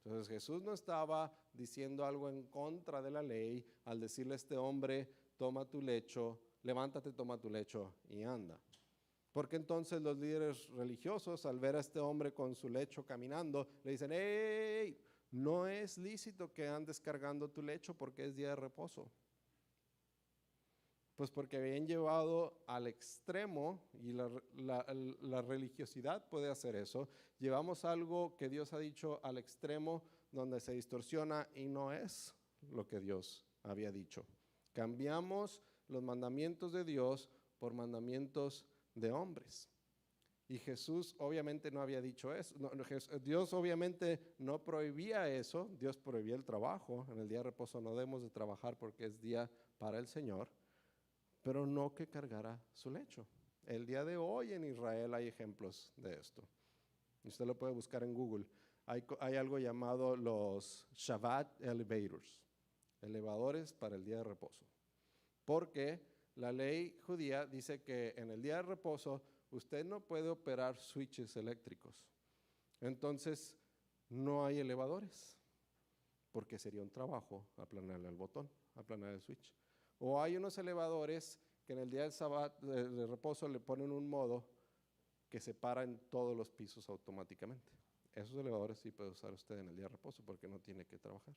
Entonces Jesús no estaba diciendo algo en contra de la ley al decirle a este hombre, toma tu lecho, levántate, toma tu lecho y anda. Porque entonces los líderes religiosos, al ver a este hombre con su lecho caminando, le dicen, ¡hey! No es lícito que andes cargando tu lecho porque es día de reposo. Pues porque habían llevado al extremo, y la religiosidad puede hacer eso, llevamos algo que Dios ha dicho al extremo donde se distorsiona y no es lo que Dios había dicho. Cambiamos los mandamientos de Dios por mandamientos de hombres. Y Jesús obviamente no había dicho eso. Dios obviamente no prohibía eso. Dios prohibía el trabajo. En el día de reposo no debemos de trabajar porque es día para el Señor, pero no que cargara su lecho. El día de hoy en Israel hay ejemplos de esto. Usted lo puede buscar en Google. Hay algo llamado los Shabbat Elevators, elevadores para el día de reposo. Porque la ley judía dice que en el día de reposo usted no puede operar switches eléctricos. Entonces no hay elevadores, porque sería un trabajo aplanarle el botón, aplanar el switch. O hay unos elevadores que en el día del Shabbat de reposo le ponen un modo que separa en todos los pisos automáticamente. Esos elevadores sí puede usar usted en el día de reposo porque no tiene que trabajar.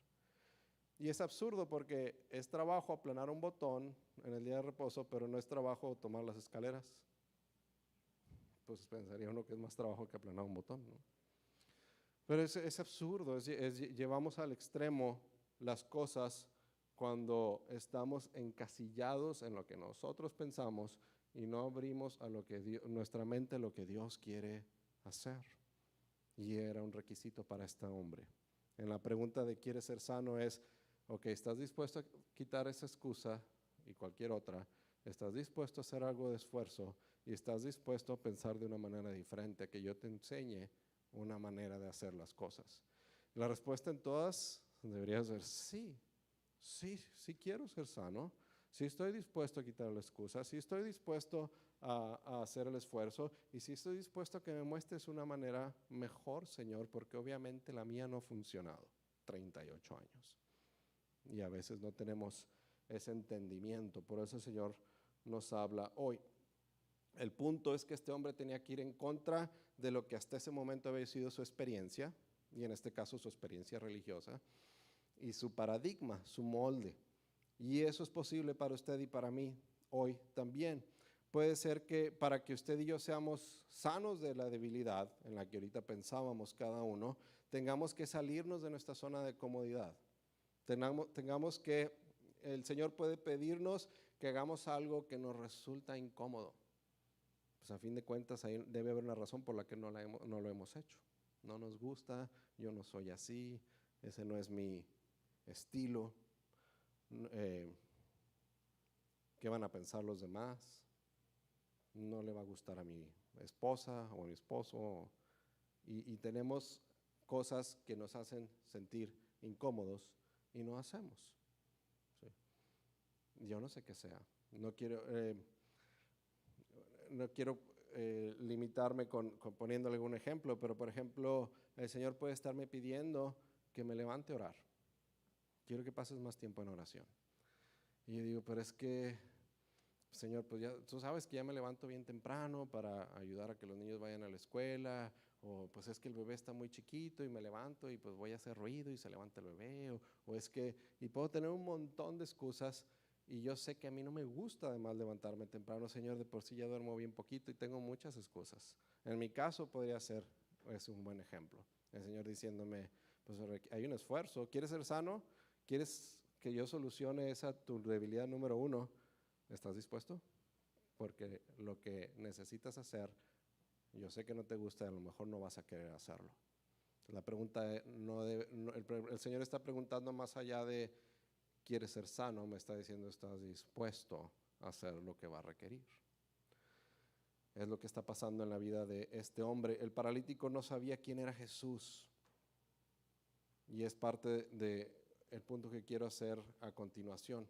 Y es absurdo porque es trabajo aplanar un botón en el día de reposo, pero no es trabajo tomar las escaleras. Pues pensaría uno que es más trabajo que aplanar un botón, ¿no? Pero es absurdo, llevamos al extremo las cosas cuando estamos encasillados en lo que nosotros pensamos y no abrimos a lo que nuestra mente lo que Dios quiere hacer. Y era un requisito para este hombre. En la pregunta de ¿quieres ser sano? Es, ok, ¿estás dispuesto a quitar esa excusa y cualquier otra? ¿Estás dispuesto a hacer algo de esfuerzo? ¿Y estás dispuesto a pensar de una manera diferente, a que yo te enseñe una manera de hacer las cosas? La respuesta en todas debería ser sí. Sí quiero ser sano, sí estoy dispuesto a quitar la excusa, sí estoy dispuesto a hacer el esfuerzo y sí estoy dispuesto a que me muestres una manera mejor, Señor, porque obviamente la mía no ha funcionado 38 años y a veces no tenemos ese entendimiento. Por eso el Señor nos habla hoy. El punto es que este hombre tenía que ir en contra de lo que hasta ese momento había sido su experiencia, y en este caso su experiencia religiosa, y su paradigma, su molde. Y eso es posible para usted y para mí hoy también. Puede ser que para que usted y yo seamos sanos de la debilidad en la que ahorita pensábamos cada uno, tengamos que salirnos de nuestra zona de comodidad. Tengamos que, el Señor puede pedirnos que hagamos algo que nos resulta incómodo. Pues a fin de cuentas ahí debe haber una razón por la que no lo hemos hecho. No nos gusta, yo no soy así, ese no es mi estilo, ¿qué van a pensar los demás? No le va a gustar a mi esposa o a mi esposo, y tenemos cosas que nos hacen sentir incómodos y no hacemos. ¿Sí? Yo no sé qué sea. No quiero limitarme con poniéndole algún ejemplo, pero por ejemplo, el Señor puede estarme pidiendo que me levante a orar. Quiero que pases más tiempo en oración. Y yo digo, pero es que, Señor, pues ya, tú sabes que ya me levanto bien temprano para ayudar a que los niños vayan a la escuela, o pues es que el bebé está muy chiquito y me levanto y pues voy a hacer ruido y se levanta el bebé, o es que, y puedo tener un montón de excusas. Y yo sé que a mí no me gusta además levantarme temprano, Señor, de por sí ya duermo bien poquito y tengo muchas excusas. En mi caso podría ser, es un buen ejemplo. El Señor diciéndome, pues hay un esfuerzo, ¿quieres ser sano? ¿Quieres que yo solucione esa tu debilidad número 1? ¿Estás dispuesto? Porque lo que necesitas hacer, yo sé que no te gusta, a lo mejor no vas a querer hacerlo. La pregunta el Señor está preguntando más allá de ¿quieres ser sano? Me está diciendo, ¿estás dispuesto a hacer lo que va a requerir? Es lo que está pasando en la vida de este hombre. El paralítico no sabía quién era Jesús. Y es parte del punto que quiero hacer a continuación.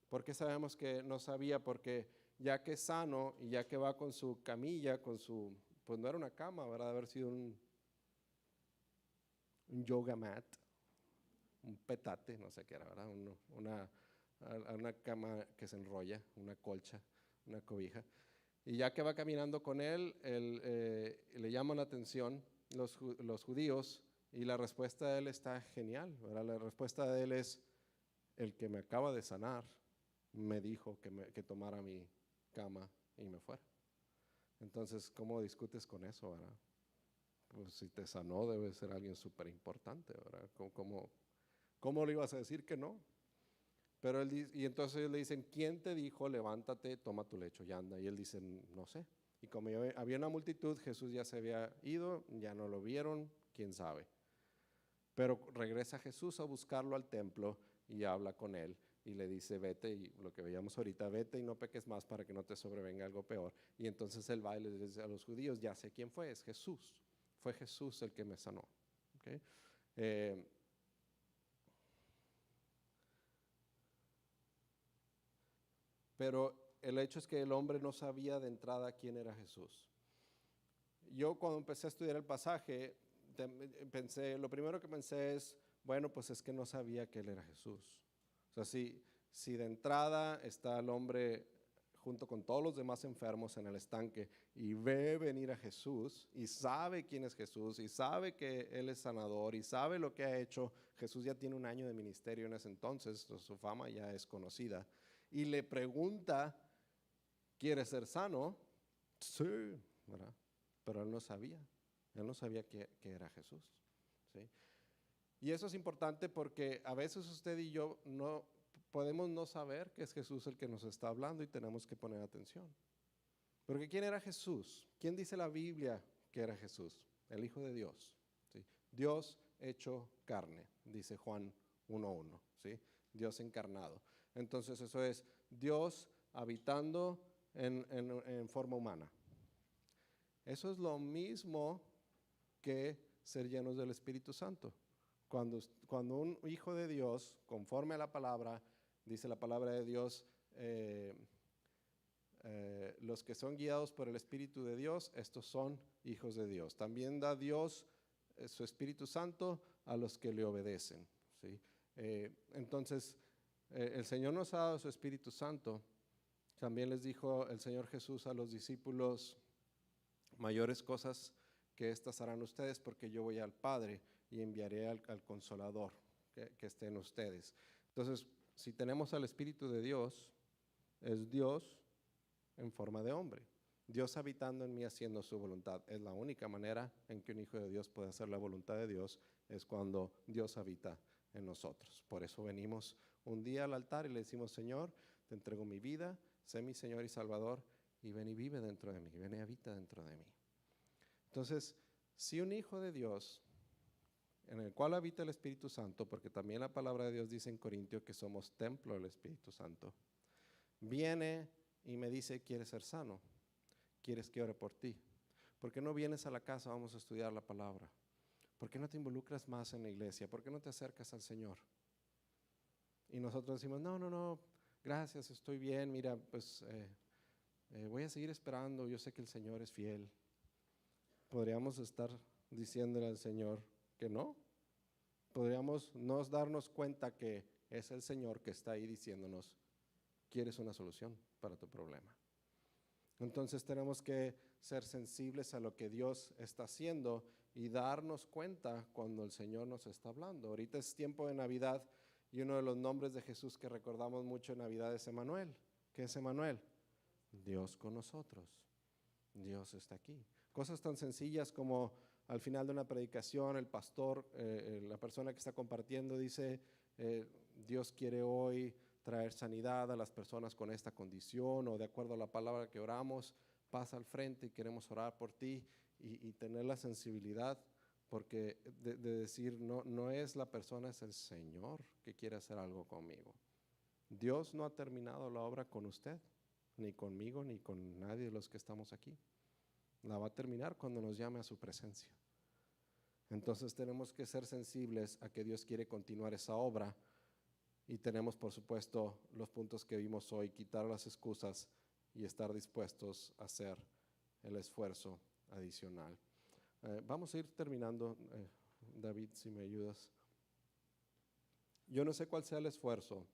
¿Por qué sabemos que no sabía? Porque ya que es sano y ya que va con su camilla, pues no era una cama, ¿verdad? De haber sido un yoga mat, un petate, no sé qué era, ¿verdad? Una cama que se enrolla, una colcha, una cobija. Y ya que va caminando con él, le llaman la atención los judíos y la respuesta de él está genial, ¿verdad? La respuesta de él es, el que me acaba de sanar me dijo que tomara mi cama y me fuera. Entonces, ¿cómo discutes con eso, verdad? Pues si te sanó debe ser alguien súper importante, ¿verdad? ¿Cómo le ibas a decir que no? Pero y entonces ellos le dicen, ¿quién te dijo, levántate, toma tu lecho y anda? Y él dice, no sé. Y como había una multitud, Jesús ya se había ido, ya no lo vieron, quién sabe. Pero regresa Jesús a buscarlo al templo y habla con él y le dice, vete, y lo que veíamos ahorita, vete y no peques más para que no te sobrevenga algo peor. Y entonces él va y le dice a los judíos, ya sé quién fue, es Jesús. Fue Jesús el que me sanó. ¿Okay? Pero el hecho es que el hombre no sabía de entrada quién era Jesús. Yo cuando empecé a estudiar el pasaje, lo primero que pensé es, bueno, pues es que no sabía que él era Jesús. O sea, si de entrada está el hombre junto con todos los demás enfermos en el estanque y ve venir a Jesús y sabe quién es Jesús y sabe que él es sanador y sabe lo que ha hecho, Jesús ya tiene un año de ministerio en ese entonces, su fama ya es conocida, y le pregunta, ¿quieres ser sano? Sí, ¿verdad? Pero él no sabía que era Jesús. ¿Sí? Y eso es importante porque a veces usted y yo no podemos no saber que es Jesús el que nos está hablando y tenemos que poner atención. Porque ¿quién era Jesús? ¿Quién dice la Biblia que era Jesús? El Hijo de Dios. ¿Sí? Dios hecho carne, dice Juan 1:1. ¿Sí? Dios encarnado. Entonces eso es Dios habitando en forma humana. Eso es lo mismo que ser llenos del Espíritu Santo. Cuando un hijo de Dios, conforme a la palabra, dice la palabra de Dios, los que son guiados por el Espíritu de Dios, estos son hijos de Dios. También da Dios su Espíritu Santo a los que le obedecen. ¿Sí? Entonces, el Señor nos ha dado su Espíritu Santo. También les dijo el Señor Jesús a los discípulos, mayores cosas que estas harán ustedes porque yo voy al Padre y enviaré al Consolador que esté en ustedes. Entonces, si tenemos al Espíritu de Dios, es Dios en forma de hombre. Dios habitando en mí haciendo su voluntad. Es la única manera en que un hijo de Dios puede hacer la voluntad de Dios, es cuando Dios habita en nosotros. Por eso venimos un día al altar y le decimos, Señor, te entrego mi vida, sé mi Señor y Salvador, y ven y vive dentro de mí, ven y habita dentro de mí. Entonces, si un hijo de Dios, en el cual habita el Espíritu Santo, porque también la palabra de Dios dice en Corintios que somos templo del Espíritu Santo, viene y me dice, ¿quieres ser sano? ¿Quieres que ore por ti? ¿Por qué no vienes a la casa? Vamos a estudiar la palabra. ¿Por qué no te involucras más en la iglesia? ¿Por qué no te acercas al Señor? Y nosotros decimos, no, gracias, estoy bien, mira, pues voy a seguir esperando, yo sé que el Señor es fiel. Podríamos estar diciéndole al Señor que no. Podríamos no darnos cuenta que es el Señor que está ahí diciéndonos, ¿quieres una solución para tu problema? Entonces tenemos que ser sensibles a lo que Dios está haciendo y darnos cuenta cuando el Señor nos está hablando. Ahorita es tiempo de Navidad y uno de los nombres de Jesús que recordamos mucho en Navidad es Emanuel. ¿Qué es Emanuel? Dios con nosotros. Dios está aquí. Cosas tan sencillas como al final de una predicación el pastor, la persona que está compartiendo dice, Dios quiere hoy traer sanidad a las personas con esta condición, o de acuerdo a la palabra que oramos, pasa al frente y queremos orar por ti, y tener la sensibilidad, porque de decir, no es la persona, es el Señor que quiere hacer algo conmigo. Dios no ha terminado la obra con usted, ni conmigo, ni con nadie de los que estamos aquí. La va a terminar cuando nos llame a su presencia. Entonces tenemos que ser sensibles a que Dios quiere continuar esa obra. Y tenemos, por supuesto, los puntos que vimos hoy, quitar las excusas y estar dispuestos a hacer el esfuerzo adicional. Vamos a ir terminando. David, si me ayudas. Yo no sé cuál sea el esfuerzo.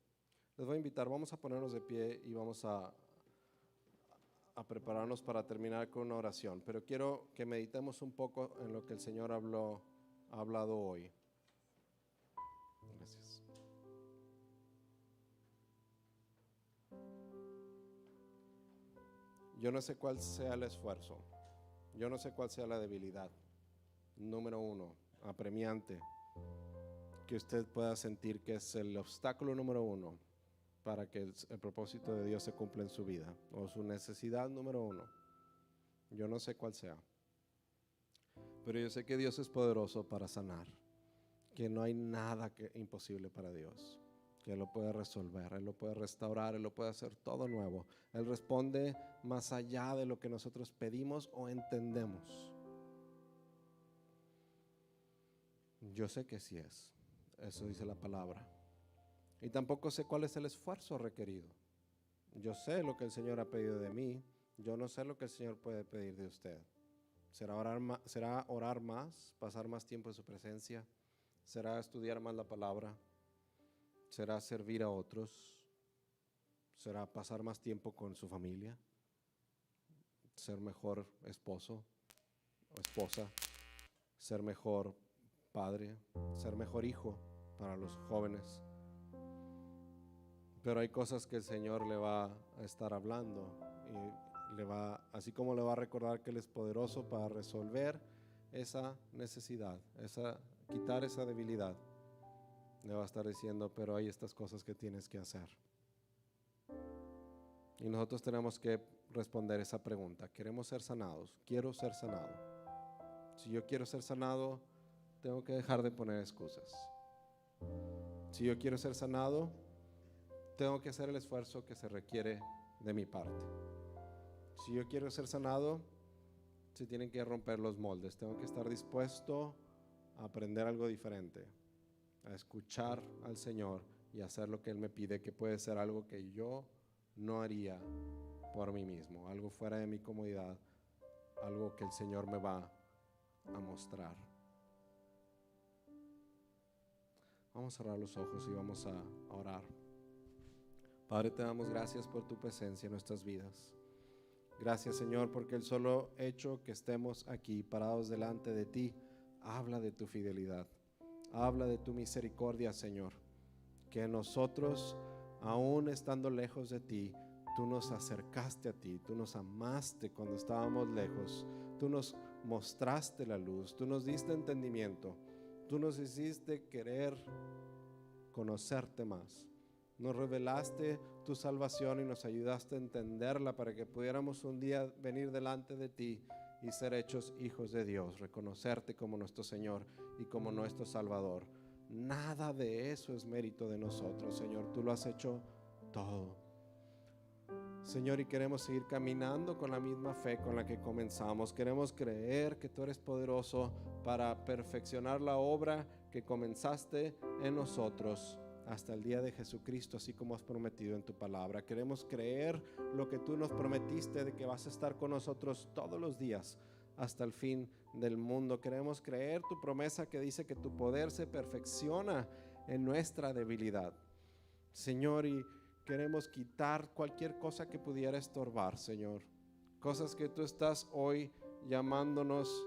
Les voy a invitar, vamos a ponernos de pie y vamos a prepararnos para terminar con una oración. Pero quiero que meditemos un poco en lo que el Señor ha hablado hoy. Gracias. Yo no sé cuál sea el esfuerzo, yo no sé cuál sea la debilidad. Número 1, apremiante, que usted pueda sentir que es el obstáculo número 1 para que el propósito de Dios se cumpla en su vida, o su necesidad número 1. Yo no sé cuál sea, pero yo sé que Dios es poderoso para sanar, que no hay nada imposible para Dios, que Él lo puede resolver, Él lo puede restaurar, Él lo puede hacer todo nuevo. Él responde más allá de lo que nosotros pedimos o entendemos. Yo sé que sí es, eso dice la palabra. Y tampoco sé cuál es el esfuerzo requerido. Yo sé lo que el Señor ha pedido de mí, yo no sé lo que el Señor puede pedir de usted. ¿Será orar más, pasar más tiempo en su presencia? ¿Será estudiar más la palabra? ¿Será servir a otros? ¿Será pasar más tiempo con su familia? ¿Ser mejor esposo o esposa? ¿Ser mejor padre? ¿Ser mejor hijo para los jóvenes? Pero hay cosas que el Señor le va a estar hablando y así como le va a recordar que Él es poderoso para resolver esa necesidad, quitar esa debilidad. Le va a estar diciendo, pero hay estas cosas que tienes que hacer. Y nosotros tenemos que responder esa pregunta. ¿Queremos ser sanados? Quiero ser sanado. Si yo quiero ser sanado, tengo que dejar de poner excusas. Si yo quiero ser sanado, tengo que hacer el esfuerzo que se requiere de mi parte. Si yo quiero ser sanado, se tienen que romper los moldes. Tengo que estar dispuesto a aprender algo diferente, a escuchar al Señor y hacer lo que Él me pide, que puede ser algo que yo no haría por mí mismo, algo fuera de mi comodidad, algo que el Señor me va a mostrar. Vamos a cerrar los ojos y vamos a orar. Padre, te damos gracias por tu presencia en nuestras vidas. Gracias, Señor, porque el solo hecho que estemos aquí parados delante de ti habla de tu fidelidad, habla de tu misericordia, Señor, que nosotros, aún estando lejos de ti, tú nos acercaste a ti, tú nos amaste cuando estábamos lejos, tú nos mostraste la luz, tú nos diste entendimiento, tú nos hiciste querer conocerte más. Nos revelaste tu salvación y nos ayudaste a entenderla para que pudiéramos un día venir delante de ti y ser hechos hijos de Dios, reconocerte como nuestro Señor y como nuestro Salvador. Nada de eso es mérito de nosotros, Señor. Tú lo has hecho todo. Señor, y queremos seguir caminando con la misma fe con la que comenzamos. Queremos creer que tú eres poderoso para perfeccionar la obra que comenzaste en nosotros hasta el día de Jesucristo, así como has prometido en tu palabra. Queremos creer lo que tú nos prometiste, de que vas a estar con nosotros todos los días hasta el fin del mundo. Queremos creer tu promesa que dice que tu poder se perfecciona en nuestra debilidad, Señor, y queremos quitar cualquier cosa que pudiera estorbar, Señor. Cosas que tú estás hoy llamándonos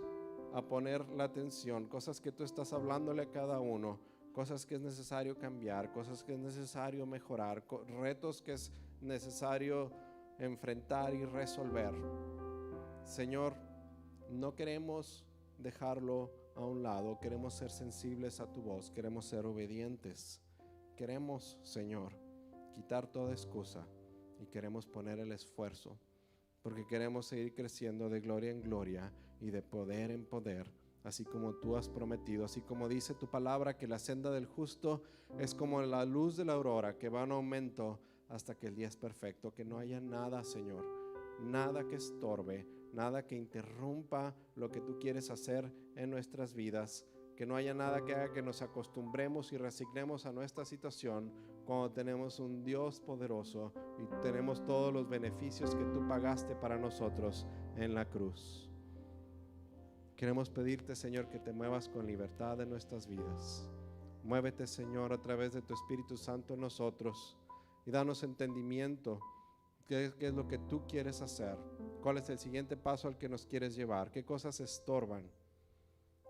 a poner la atención, cosas que tú estás hablándole a cada uno, cosas que es necesario cambiar, cosas que es necesario mejorar, retos que es necesario enfrentar y resolver. Señor, no queremos dejarlo a un lado, queremos ser sensibles a tu voz, queremos ser obedientes. Queremos, Señor, quitar toda excusa y queremos poner el esfuerzo, porque queremos seguir creciendo de gloria en gloria y de poder en poder, así como tú has prometido, así como dice tu palabra, que la senda del justo es como la luz de la aurora, que va en aumento hasta que el día es perfecto. Que no haya nada, Señor, nada que estorbe, nada que interrumpa lo que tú quieres hacer en nuestras vidas. Que no haya nada que haga que nos acostumbremos y resignemos a nuestra situación cuando tenemos un Dios poderoso y tenemos todos los beneficios que tú pagaste para nosotros en la cruz. Queremos pedirte, Señor, que te muevas con libertad en nuestras vidas. Muévete, Señor, a través de tu Espíritu Santo en nosotros y danos entendimiento. ¿Qué es lo que tú quieres hacer? ¿Cuál es el siguiente paso al que nos quieres llevar? ¿Qué cosas estorban?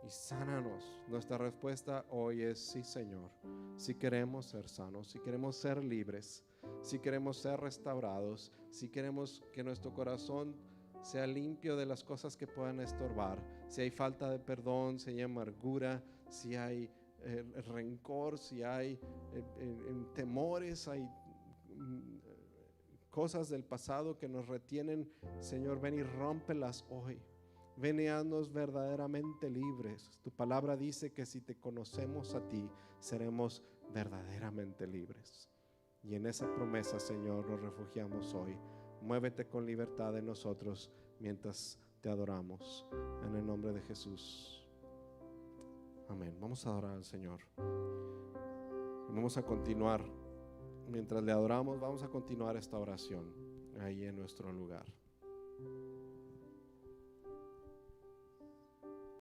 Y sánanos. Nuestra respuesta hoy es sí, Señor. Si queremos ser sanos, si queremos ser libres, si queremos ser restaurados, si queremos que nuestro corazón sea limpio de las cosas que puedan estorbar, si hay falta de perdón, si hay amargura, si hay rencor, si hay temores, hay cosas del pasado que nos retienen, Señor, ven y rómpelas hoy. Ven y haznos verdaderamente libres. Tu palabra dice que si te conocemos a ti, seremos verdaderamente libres. Y en esa promesa, Señor, nos refugiamos hoy. Muévete con libertad en nosotros mientras te adoramos. En el nombre de Jesús. Amén. Vamos a adorar al Señor. Vamos a continuar. Mientras le adoramos, vamos a continuar esta oración ahí en nuestro lugar.